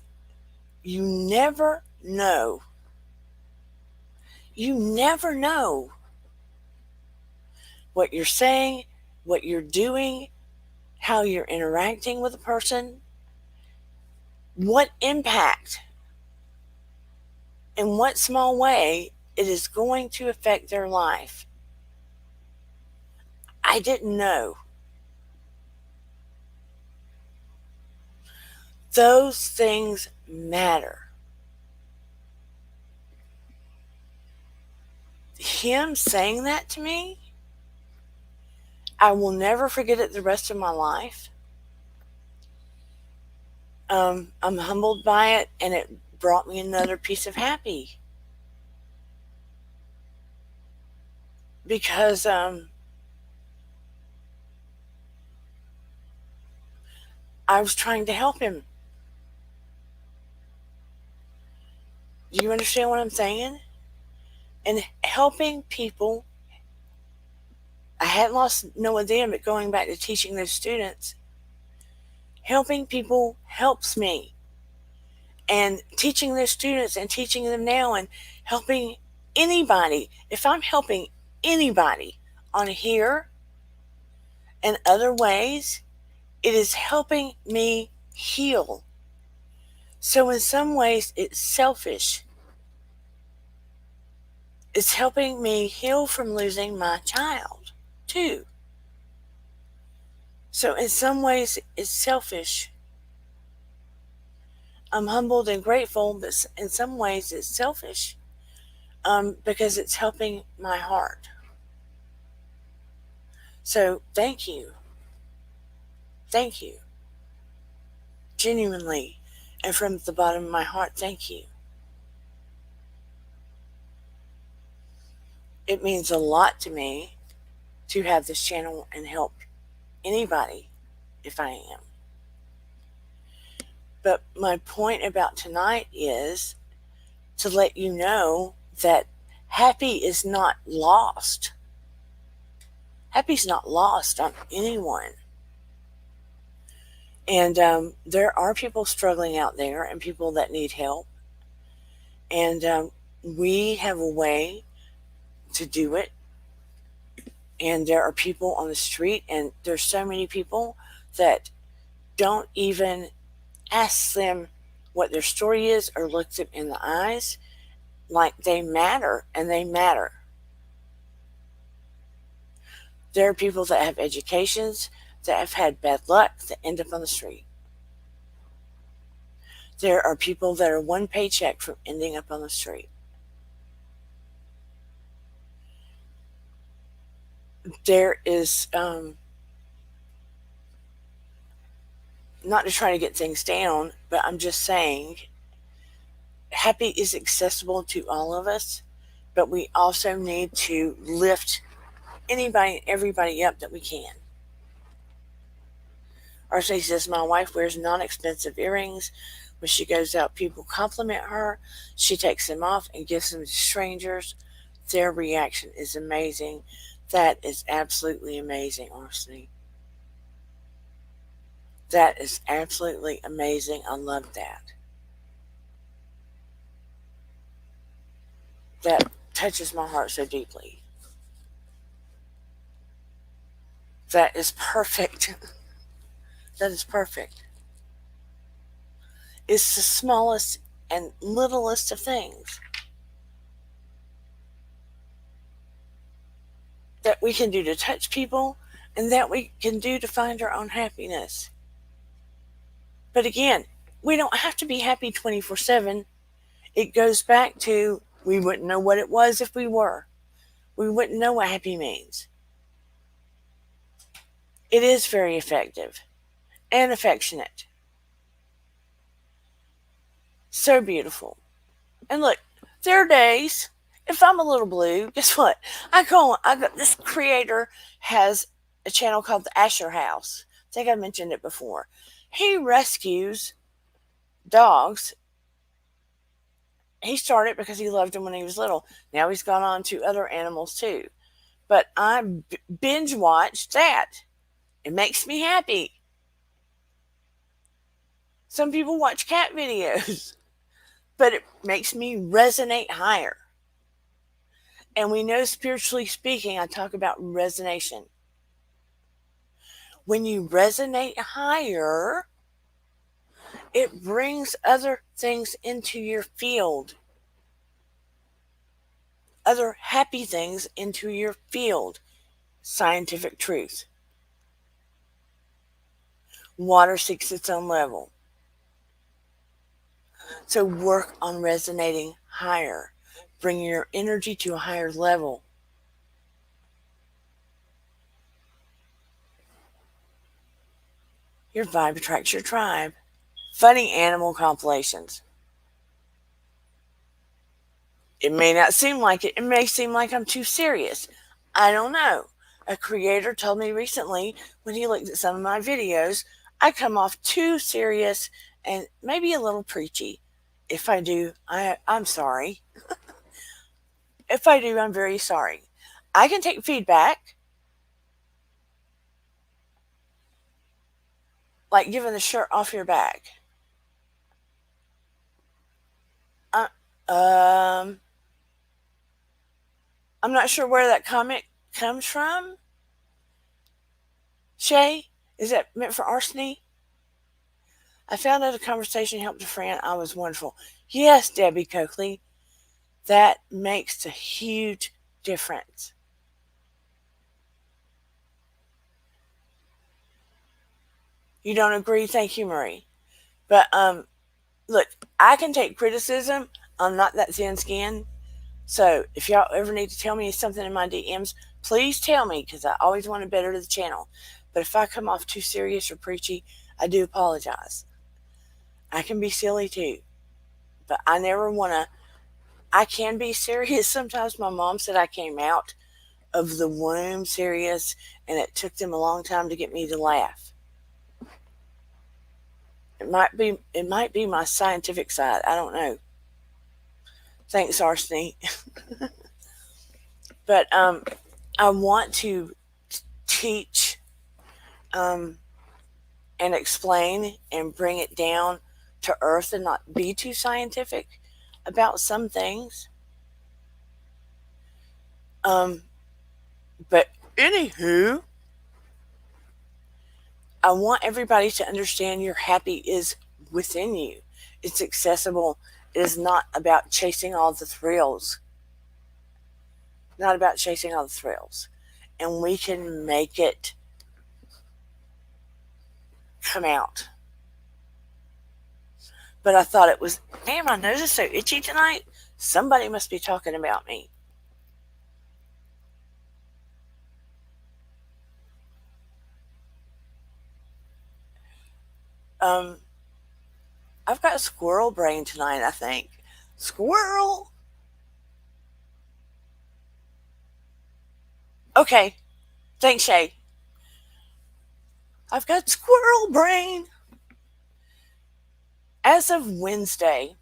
you never know. You never know what you're saying, what you're doing, how you're interacting with a person, what impact, in what small way it is going to affect their life. I didn't know. Those things matter. Him saying that to me, I will never forget it the rest of my life. I'm humbled by it, and it brought me another piece of happy. Because I was trying to help him. Do you understand what I'm saying? And helping people, I hadn't lost no idea, but going back to teaching those students, helping people helps me. And teaching those students and teaching them now and helping anybody, if I'm helping anybody on here and other ways, it is helping me heal. So in some ways, it's selfish. It's helping me heal from losing my child, too. So in some ways, it's selfish. I'm humbled and grateful, but in some ways, it's selfish because it's helping my heart. So thank you. Thank you. Genuinely, and from the bottom of my heart, thank you. It means a lot to me to have this channel and help anybody if I am. But my point about tonight is to let you know that happy is not lost. Happy's not lost on anyone. And there are people struggling out there and people that need help. And we have a way to do it. And there are people on the street, and there's so many people that don't even ask them what their story is or look them in the eyes like they matter, and they matter. There are people that have educations that have had bad luck that end up on the street. There are people that are one paycheck from ending up on the street. There is, not to try to get things down, but I'm just saying, happy is accessible to all of us, but we also need to lift anybody and everybody up that we can. Arcee says, my wife wears non-expensive earrings. When she goes out, people compliment her. She takes them off and gives them to strangers. Their reaction is amazing. That is absolutely amazing, Arcee. That is absolutely amazing. I love that. That touches my heart so deeply. That is perfect. That is perfect. is the smallest and littlest of things that we can do to touch people and that we can do to find our own happiness. But again, we don't have to be happy 24/7. It goes back to we wouldn't know what it was if we were. We wouldn't know what happy means. It is very effective and affectionate. So beautiful. And look, there are days, if I'm a little blue, guess what? I got this creator has a channel called the Asher House. I think I mentioned it before. He rescues dogs. He started because he loved them when he was little. Now he's gone on to other animals too. But I binge watched that. It makes me happy. Some people watch cat videos, but it makes me resonate higher. And we know, spiritually speaking, I talk about resonation. When you resonate higher, it brings other things into your field, other happy things into your field. Scientific truth. Water seeks its own level. So work on resonating higher, bringing your energy to a higher level. Your vibe attracts your tribe. Funny animal compilations. It may not seem like it. It may seem like I'm too serious. I don't know. A creator told me recently when he looked at some of my videos, I come off too serious and maybe a little preachy. If I do, I'm sorry. If I do, I'm very sorry. I can take feedback, like giving the shirt off your back. Uh, um, I'm not sure where that comment comes from. Shay, is that meant for arsony? I found out a conversation helped a friend. I was wonderful. Yes, Debbie Coakley, that makes a huge difference. You don't agree? Thank you, Marie. But look, I can take criticism. I'm not that thin-skinned. So if y'all ever need to tell me something in my DMs, please tell me, because I always want to better the channel. But if I come off too serious or preachy, I do apologize. I can be silly too, but I never want to. I can be serious. Sometimes my mom said I came out of the womb serious, and it took them a long time to get me to laugh. It might be my scientific side. I don't know. Thanks, Arseny. But I want to teach and explain and bring it down to earth and not be too scientific about some things. But anywho, I want everybody to understand your happy is within you. It's accessible. It is not about chasing all the thrills. Not about chasing all the thrills. And we can make it come out. But I thought it was, man, my nose is so itchy tonight. Somebody must be talking about me. I've got Squirrel Brain tonight, I think. Squirrel! Okay. Thanks, Shay. I've got Squirrel Brain. As of Wednesday,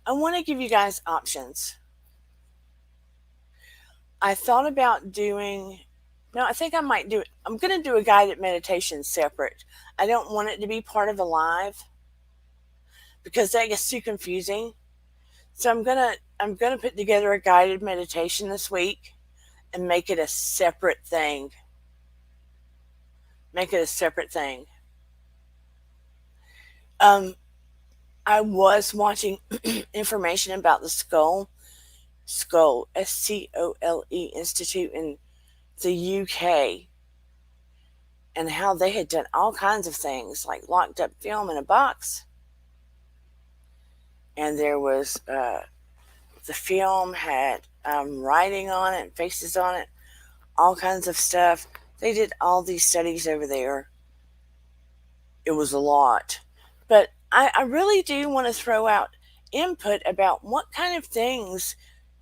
I want to give you guys options. I thought about doing, no, I think I might do it. I'm going to do a guided meditation separate. I don't want it to be part of a live because that gets too confusing. So I'm gonna put together a guided meditation this week and make it a separate thing. Make it a separate thing. Um, I was watching information about the Scole Institute in the UK, and how they had done all kinds of things, like locked up film in a box, and there was the film had writing on it, faces on it, all kinds of stuff. They did all these studies over there. It was a lot. But I really do want to throw out input about what kind of things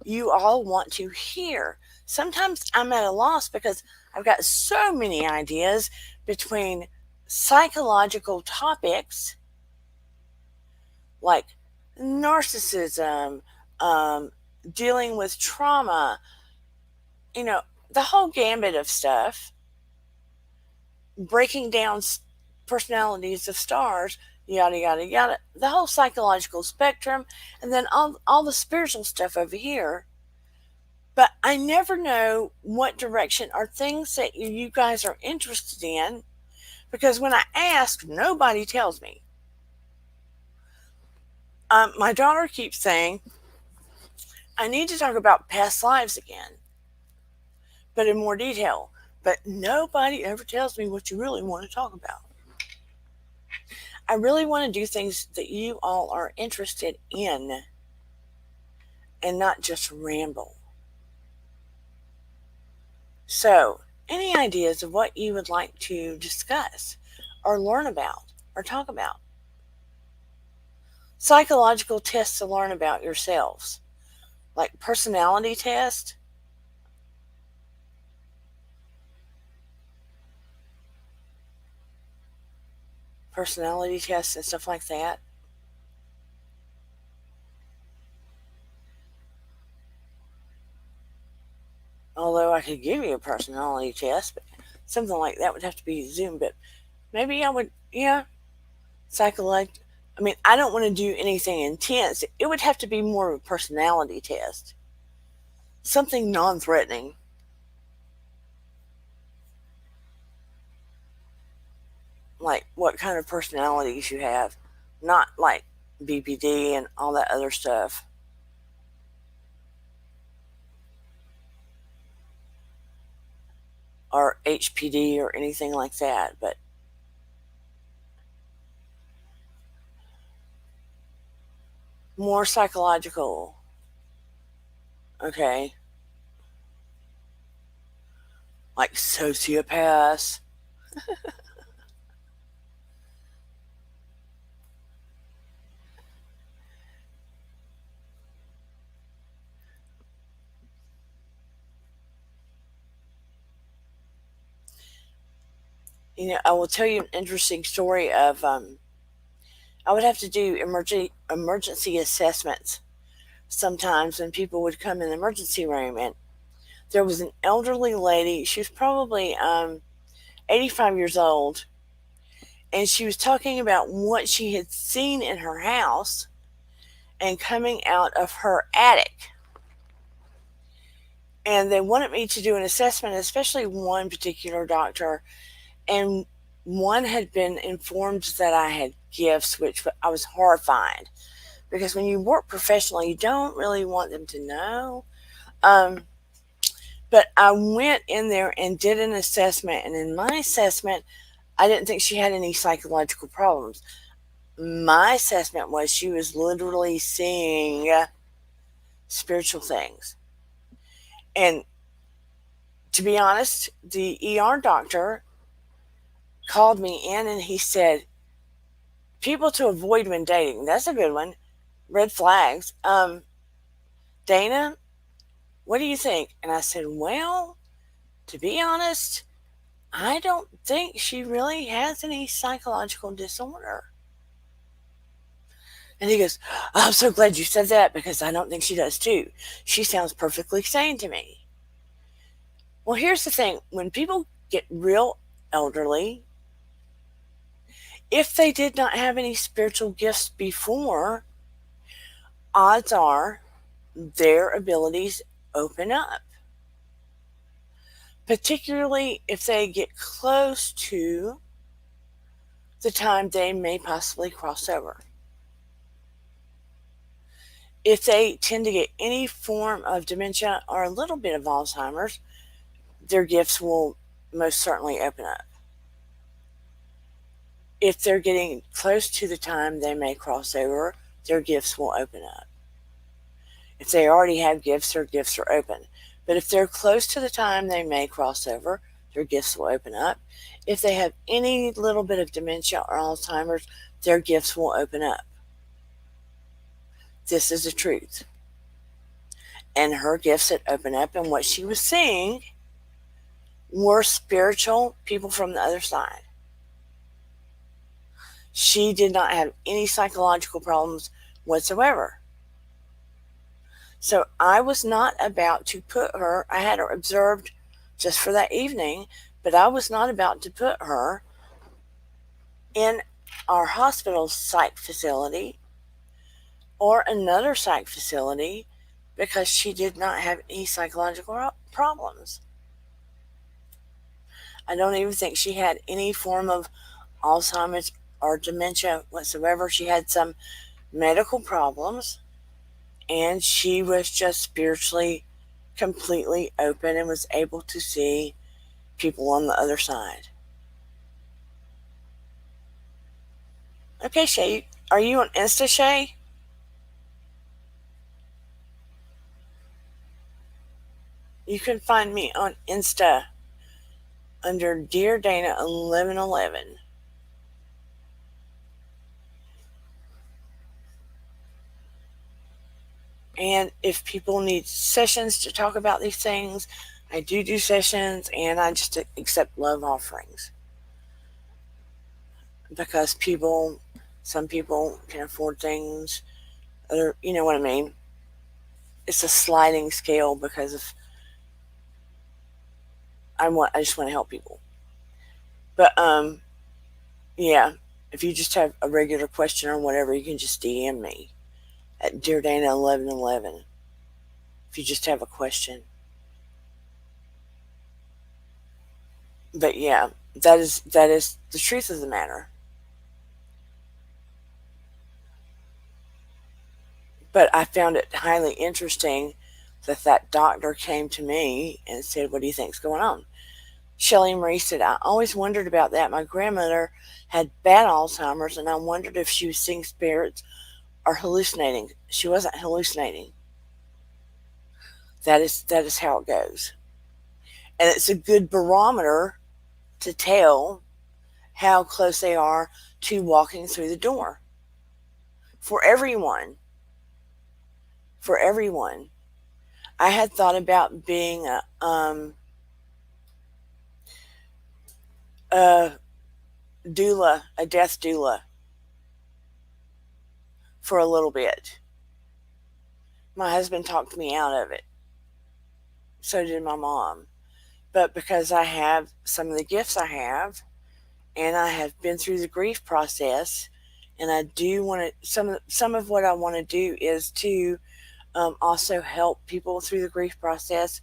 you all want to hear. Sometimes I'm at a loss because I've got so many ideas between psychological topics like narcissism, um, dealing with trauma, you know, the whole gambit of stuff, breaking down personalities of stars, yada, yada, yada, the whole psychological spectrum, and then all the spiritual stuff over here. But I never know what direction are things that you guys are interested in, because when I ask, nobody tells me. My daughter keeps saying, I need to talk about past lives again, but in more detail. But nobody ever tells me what you really want to talk about. I really want to do things that you all are interested in and not just ramble. So, any ideas of what you would like to discuss or learn about or talk about? Psychological tests to learn about yourselves, like personality test. Personality tests and stuff like that. Although I could give you a personality test, but something like that would have to be Zoom. But maybe I would, yeah, psychological. I mean, I don't want to do anything intense. It would have to be more of a personality test, something non threatening. Like what kind of personalities you have, not like BPD and all that other stuff, or HPD or anything like that, but more psychological. Okay, like sociopaths. You know, I will tell you an interesting story of I would have to do emergency assessments sometimes when people would come in the emergency room, and there was an elderly lady. She was probably 85 years old, and she was talking about what she had seen in her house and coming out of her attic. And they wanted me to do an assessment, especially one particular doctor, and one had been informed that I had gifts, which I was horrified, because when you work professionally, you don't really want them to know. Um, but I went in there and did an assessment, and in my assessment, I didn't think she had any psychological problems. My assessment was she was literally seeing spiritual things. And to be honest, the ER doctor called me in and he said, people to avoid when dating. That's a good one. Red flags. Dana, what do you think? And I said, well, to be honest, I don't think she really has any psychological disorder. And he goes, oh, I'm so glad you said that, because I don't think she does too. She sounds perfectly sane to me. Well, here's the thing, when people get real elderly, if they did not have any spiritual gifts before, odds are their abilities open up, particularly if they get close to the time they may possibly cross over. If they tend to get any form of dementia or a little bit of Alzheimer's, their gifts will most certainly open up. If they're getting close to the time they may cross over, their gifts will open up. If they already have gifts, their gifts are open. But if they're close to the time they may cross over, their gifts will open up. If they have any little bit of dementia or Alzheimer's, their gifts will open up. This is the truth. And her gifts had opened up, and what she was seeing were spiritual people from the other side. She did not have any psychological problems whatsoever. So I was not about to put her, I had her observed just for that evening, but I was not about to put her in our hospital psych facility or another psych facility because she did not have any psychological problems. I don't even think she had any form of Alzheimer's or dementia whatsoever. She had some medical problems, and she was just spiritually completely open and was able to see people on the other side. Okay, Shay, are you on Insta, Shay? You can find me on Insta under Dear Dana 1111. And if people need sessions to talk about these things, I do sessions, and I just accept love offerings. Because some people can afford things, other, you know what I mean? It's a sliding scale because of I just want to help people. But yeah, if you just have a regular question or whatever, you can just DM me at Dear Dana 1111 if you just have a question. But yeah, that is the truth of the matter. But I found it highly interesting that doctor came to me and said, "What do you think's going on?" Shelley Marie said, "I always wondered about that. My grandmother had bad Alzheimer's, and I wondered if she was seeing spirits or hallucinating." She wasn't hallucinating. That is how it goes. And it's a good barometer to tell how close they are to walking through the door. For everyone. For everyone. I had thought about being a doula, a death doula, for a little bit. My husband talked me out of it. So did my mom. But because I have some of the gifts I have, and I have been through the grief process, and I do want to, some of what I want to do is to also help people through the grief process.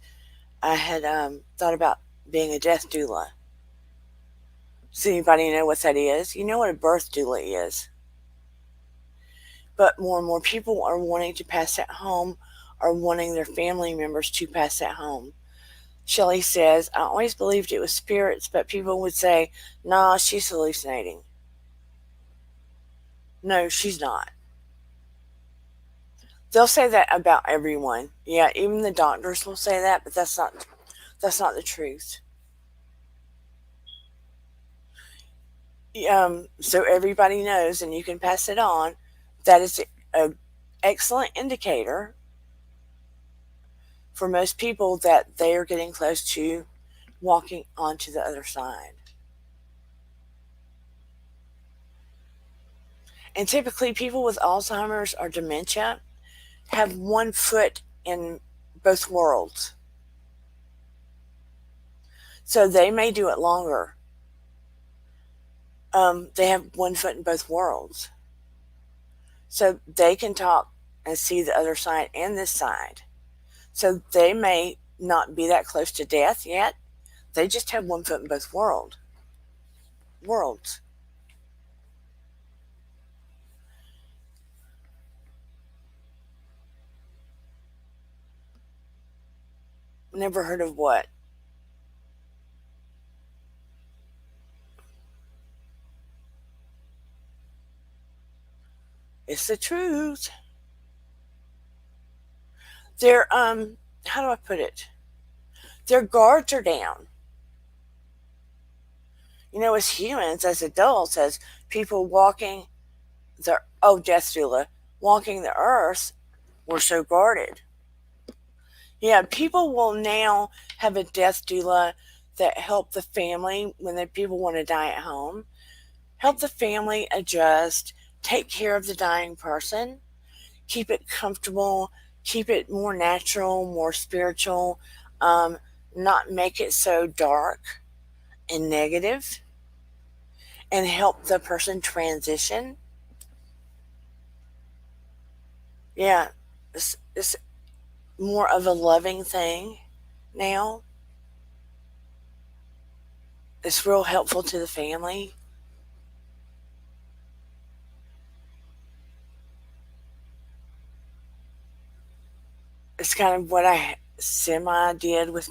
I had thought about being a death doula. Does anybody know what that is? You know what a birth doula is. But more and more people are wanting to pass that home, or wanting their family members to pass that home. Shelley says, "I always believed it was spirits, but people would say, nah, she's hallucinating." No, she's not. They'll say that about everyone. Yeah, even the doctors will say that, but that's not the truth. So everybody knows, and you can pass it on, that is an excellent indicator for most people that they are getting close to walking onto the other side. And typically people with Alzheimer's or dementia have one foot in both worlds. So they may do it longer. They have one foot in both worlds. So they can talk and see the other side and this side. So they may not be that close to death yet. They just have one foot in both worlds. Never heard of what? It's the truth. Their how do I put it? Their guards are down. As humans, as adults, as people walking death doula, walking the earth, we're so guarded. Yeah, people will now have a death doula that help the family when the people want to die at home, help the family adjust, take care of the dying person, keep it comfortable, keep it more natural, more spiritual, um, not make it so dark and negative, and help the person transition. Yeah, it's more of a loving thing now. It's real helpful to the family. It's kind of what I semi did with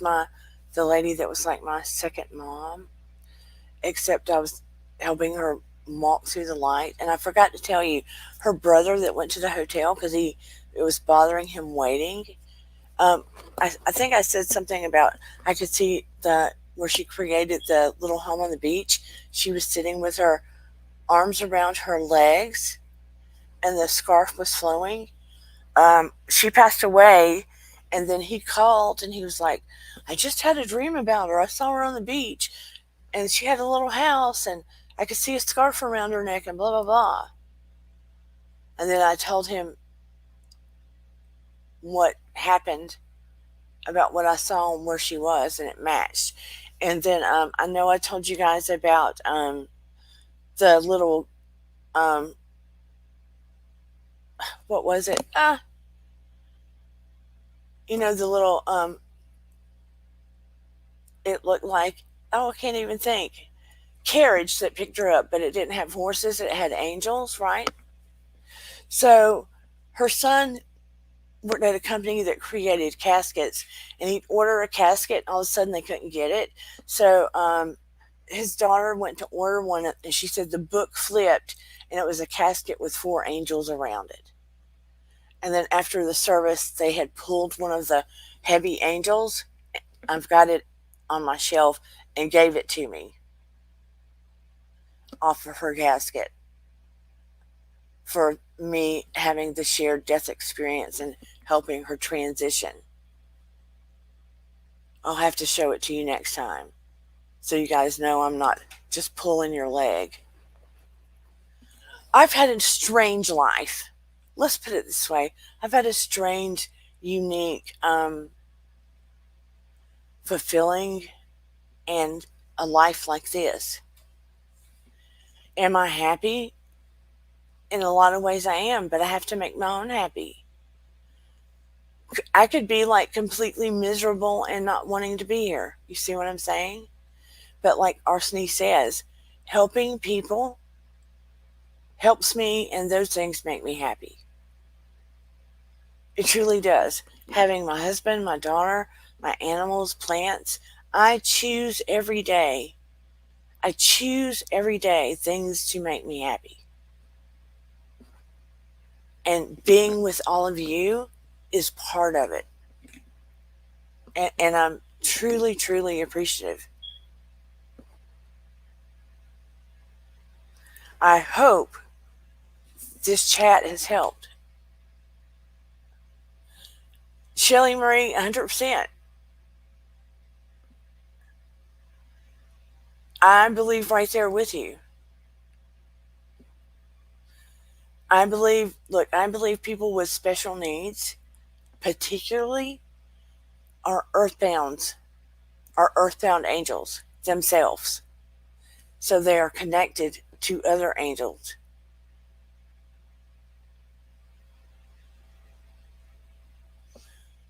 the lady that was like my second mom, except I was helping her walk through the light. And I forgot to tell you, her brother that went to the hotel because it was bothering him waiting. Um, I think I said something about I could see the where she created the little home on the beach. She was sitting with her arms around her legs, and the scarf was flowing. She passed away, and then he called and he was like, I just had a dream about her. I saw her on the beach, and she had a little house, and I could see a scarf around her neck, and blah, blah, blah. And then I told him what happened about what I saw and where she was, and it matched. And then I know I told you guys about the little, um, what was it? The little, it looked like, oh, I can't even think, carriage that picked her up, but it didn't have horses, it had angels, right? So her son worked at a company that created caskets, and he'd order a casket, and all of a sudden they couldn't get it. So his daughter went to order one, and she said the book flipped, and it was a casket with 4 angels around it. And then after the service, they had pulled one of the heavy angels. I've got it on my shelf, and gave it to me off of her casket for me having the shared death experience and helping her transition. I'll have to show it to you next time so you guys know I'm not just pulling your leg. I've had a strange life. Let's put it this way. I've had a strange, unique, fulfilling, and a life like this. Am I happy? In a lot of ways I am, but I have to make my own happy. I could be like completely miserable and not wanting to be here. You see what I'm saying? But like Arseny says, helping people helps me, and those things make me happy. It truly does. Having my husband, my daughter, my animals, plants, I choose every day. I choose every day things to make me happy. And being with all of you is part of it. And I'm truly, truly appreciative. I hope this chat has helped. Shelly Marie, 100%. I believe right there with you. I believe people with special needs, particularly, are earthbound angels themselves. So they are connected to other angels.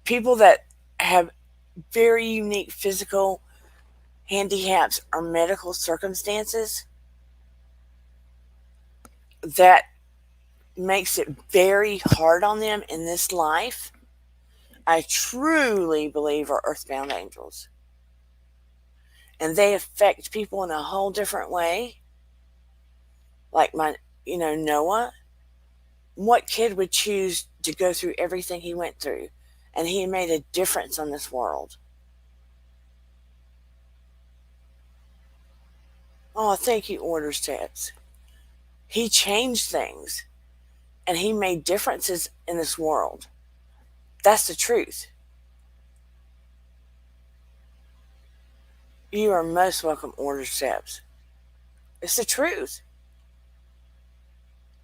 People that have very unique physical handicaps or medical circumstances that makes it very hard on them in this life. I truly believe are earthbound angels. And they affect people in a whole different way. Like Noah. What kid would choose to go through everything he went through? And he made a difference on this world. Oh, thank you, Order Steps. He changed things and he made differences in this world. That's the truth. You are most welcome, Order Steps. It's the truth.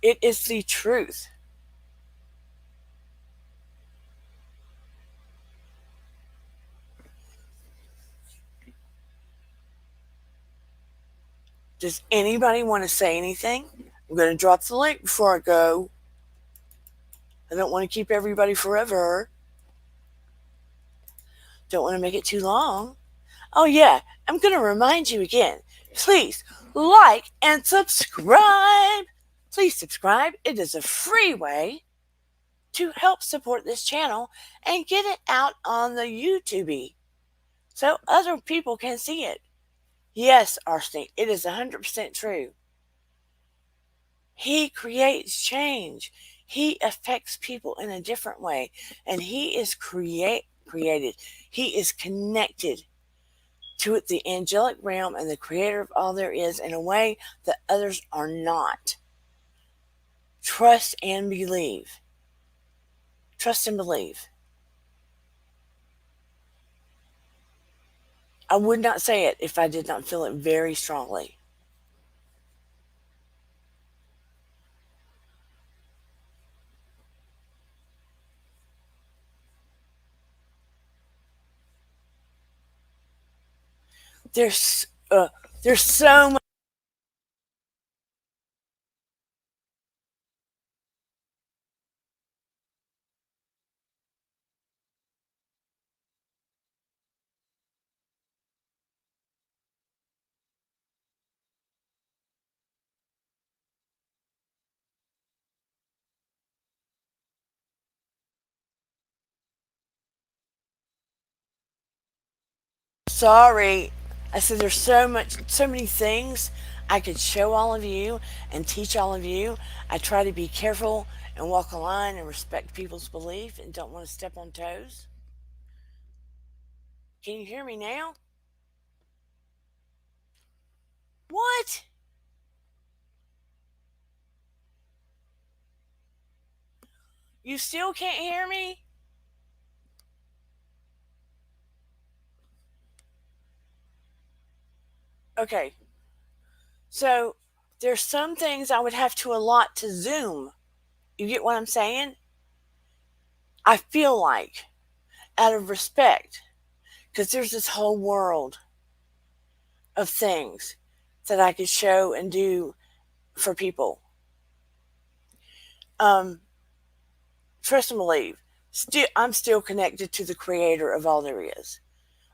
It is the truth. Does anybody want to say anything? I'm going to drop the link before I go. I don't want to keep everybody forever. Don't want to make it too long. Oh, yeah, I'm going to remind you again. Please like and subscribe. Please subscribe. It is a free way to help support this channel and get it out on the YouTube so other people can see it. Yes, Arsenic, it is 100% true. He creates change. He affects people in a different way. And he is created. He is connected to the angelic realm and the creator of all there is in a way that others are not. Trust and believe. Trust and believe. I would not say it if I did not feel it very strongly. There's so much. Sorry. I said there's so many things I could show all of you and teach all of you. I try to be careful and walk a line and respect people's belief and don't want to step on toes. Can you hear me now? What? You still can't hear me? Okay. So there's some things I would have to allot to Zoom. You get what I'm saying? I feel like, out of respect, because there's this whole world of things that I could show and do for people. Trust and believe. I'm still connected to the creator of all there is.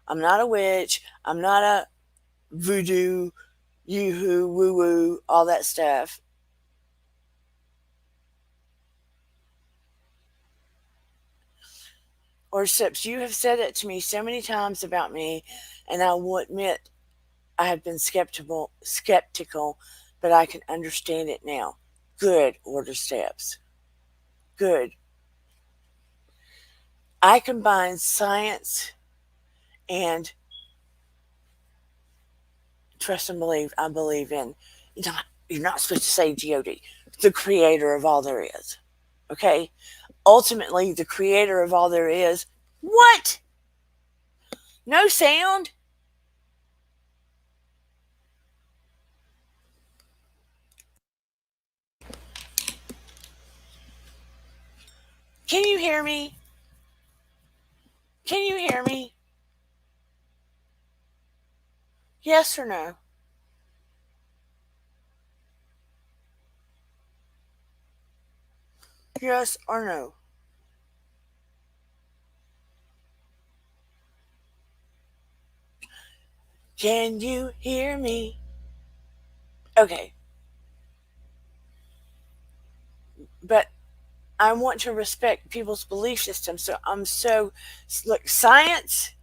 I'm not a witch. I'm not a voodoo, yoo-hoo, woo-woo, all that stuff. Or Sips, you have said it to me so many times about me, and I will admit I have been skeptical, but I can understand it now. Good, Order Steps. Good. I combine science and trust and believe. I believe in. You're not supposed to say God, the creator of all there is. Okay? Ultimately, the creator of all there is. What? No sound? Can you hear me? Can you hear me? Yes or no? Yes or no? Can you hear me? Okay. But I want to respect people's belief system. So I'm so look, science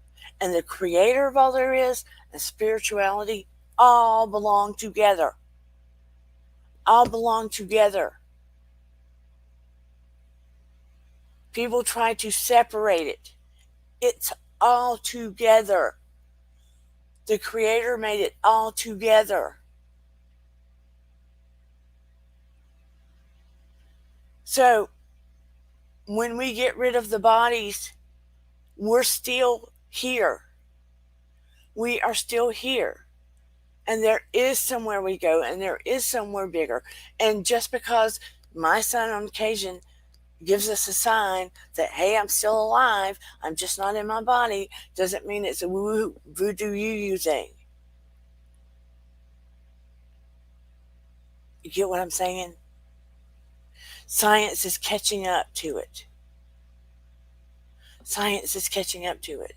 and the creator of all there is and spirituality all belong together. All belong together. People try to separate it. It's all together. The creator made it all together. So when we get rid of the bodies, we're still here. We are still here. And there is somewhere we go, and there is somewhere bigger. And just because my son on occasion gives us a sign that, hey, I'm still alive, I'm just not in my body, doesn't mean it's a voodoo you thing. You get what I'm saying? Science is catching up to it. Science is catching up to it.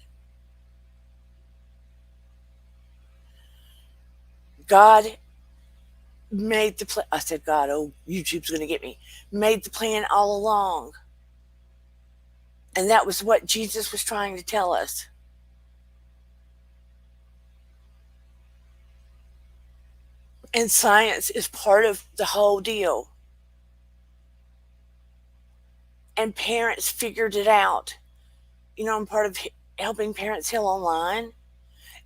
God made the plan. I said, God, oh, YouTube's going to get me. Made the plan all along. And that was what Jesus was trying to tell us. And science is part of the whole deal. And parents figured it out. You know, I'm part of helping parents heal online.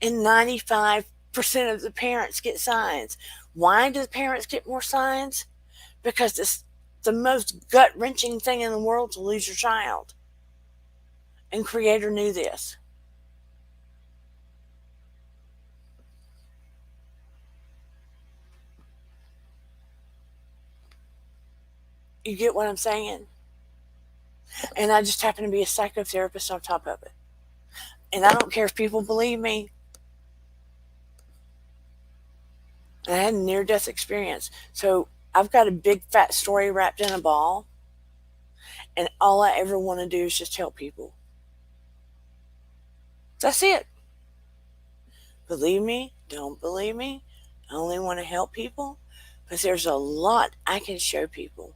And 95% of the parents get signs. Why do the parents get more signs? Because it's the most gut-wrenching thing in the world to lose your child. And Creator knew this. You get what I'm saying? And I just happen to be a psychotherapist on top of it. And I don't care if people believe me. And I had a near-death experience. So I've got a big fat story wrapped in a ball. And all I ever want to do is just help people. That's it. Believe me, don't believe me. I only want to help people. But there's a lot I can show people.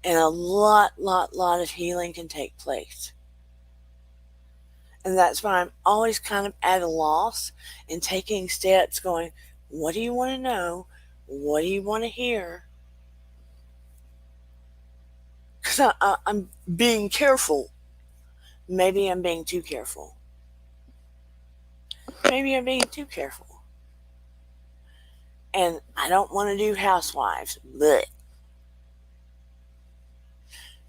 And a lot of healing can take place. And that's why I'm always kind of at a loss in taking steps going, what do you want to know? What do you want to hear? Because I'm being careful. Maybe I'm being too careful. Maybe I'm being too careful. And I don't want to do housewives. But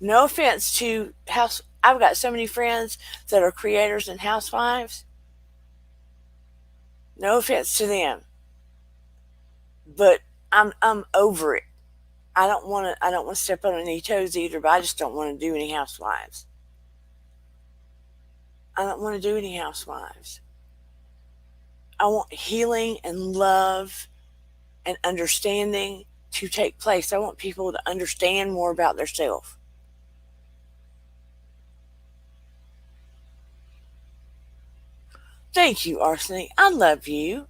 no offense to house. I've got so many friends that are creators and housewives. No offense to them. But I'm over it. I don't want to step on any toes either, but I just don't want to do any housewives. I don't want to do any housewives. I want healing and love and understanding to take place. I want people to understand more about themselves. Thank you, Arsenic. I love you.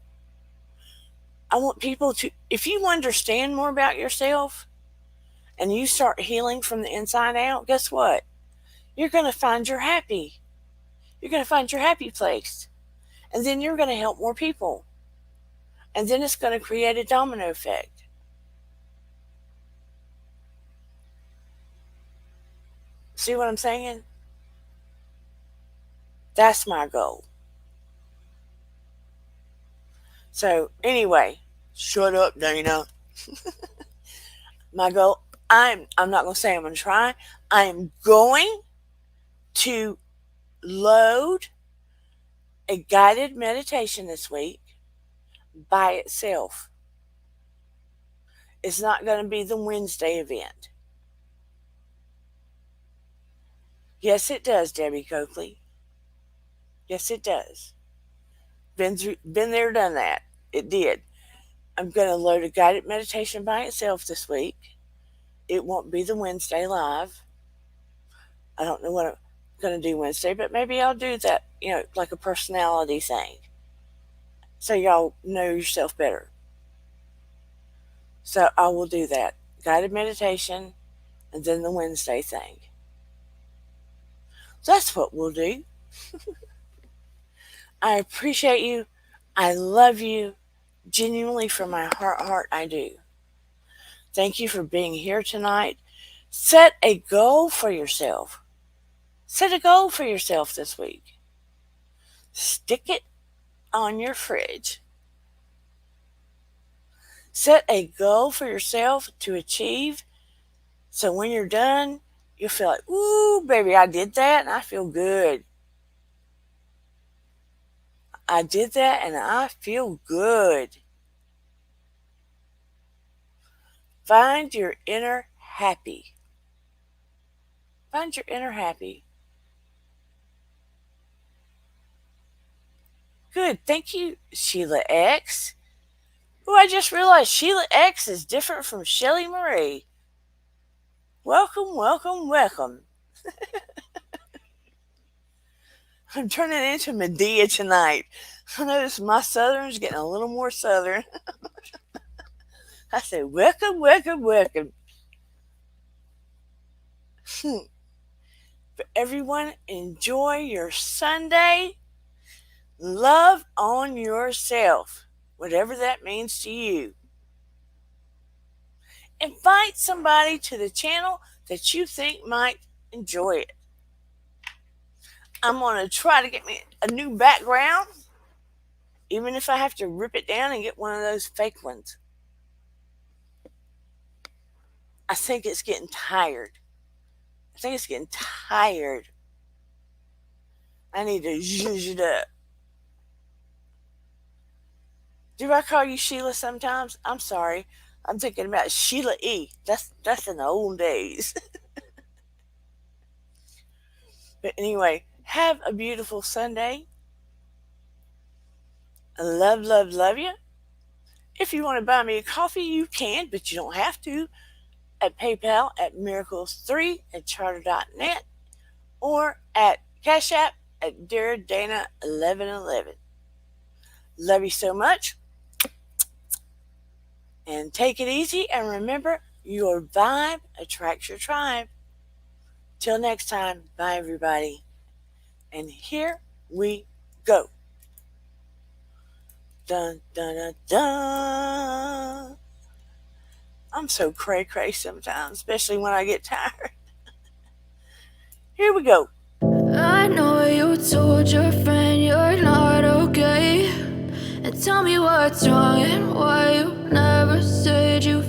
I want people to, if you understand more about yourself and you start healing from the inside out, guess what? You're going to find your happy. You're going to find your happy place. And then you're going to help more people. And then it's going to create a domino effect. See what I'm saying? That's my goal. So, anyway, shut up, Dana. My goal, I'm not going to say I'm going to try. I am going to load a guided meditation this week by itself. It's not going to be the Wednesday event. Yes, it does, Debbie Coakley. Yes, it does. Been there, done that. It did. I'm going to load a guided meditation by itself this week. It won't be the Wednesday live. I don't know what I'm going to do Wednesday, but maybe I'll do that, like a personality thing. So y'all know yourself better. So I will do that. Guided meditation and then the Wednesday thing. That's what we'll do. I appreciate you. I love you. Genuinely from my heart, I do. Thank you for being here tonight. Set a goal for yourself. Set a goal for yourself this week. Stick it on your fridge. Set a goal for yourself to achieve so when you're done, you'll feel like, ooh, baby, I did that and I feel good. I did that and I feel good. Find your inner happy. Find your inner happy. Good. Thank you, Sheila X. Oh, I just realized Sheila X is different from Shelly Marie. Welcome, welcome, welcome. I'm turning into Medea tonight. I noticed my Southern's getting a little more Southern. I say, welcome, welcome, welcome. But everyone, enjoy your Sunday. Love on yourself, whatever that means to you. Invite somebody to the channel that you think might enjoy it. I'm going to try to get me a new background, even if I have to rip it down and get one of those fake ones. I think it's getting tired. I need to zhuzh it up. Do I call you Sheila sometimes? I'm sorry. I'm thinking about Sheila E. That's in the old days. But anyway, have a beautiful Sunday. Love, love, love you. If you want to buy me a coffee, you can, but you don't have to. At PayPal at miracles3@charter.net or at Cash App at Dear Dana 1111. Love you so much. And take it easy. And remember, your vibe attracts your tribe. Till next time, bye everybody. And here we go. Dun, dun, dun, dun. I'm so cray-cray sometimes, especially when I get tired. Here we go. I know you told your friend you're not okay, and tell me what's wrong and why you never said you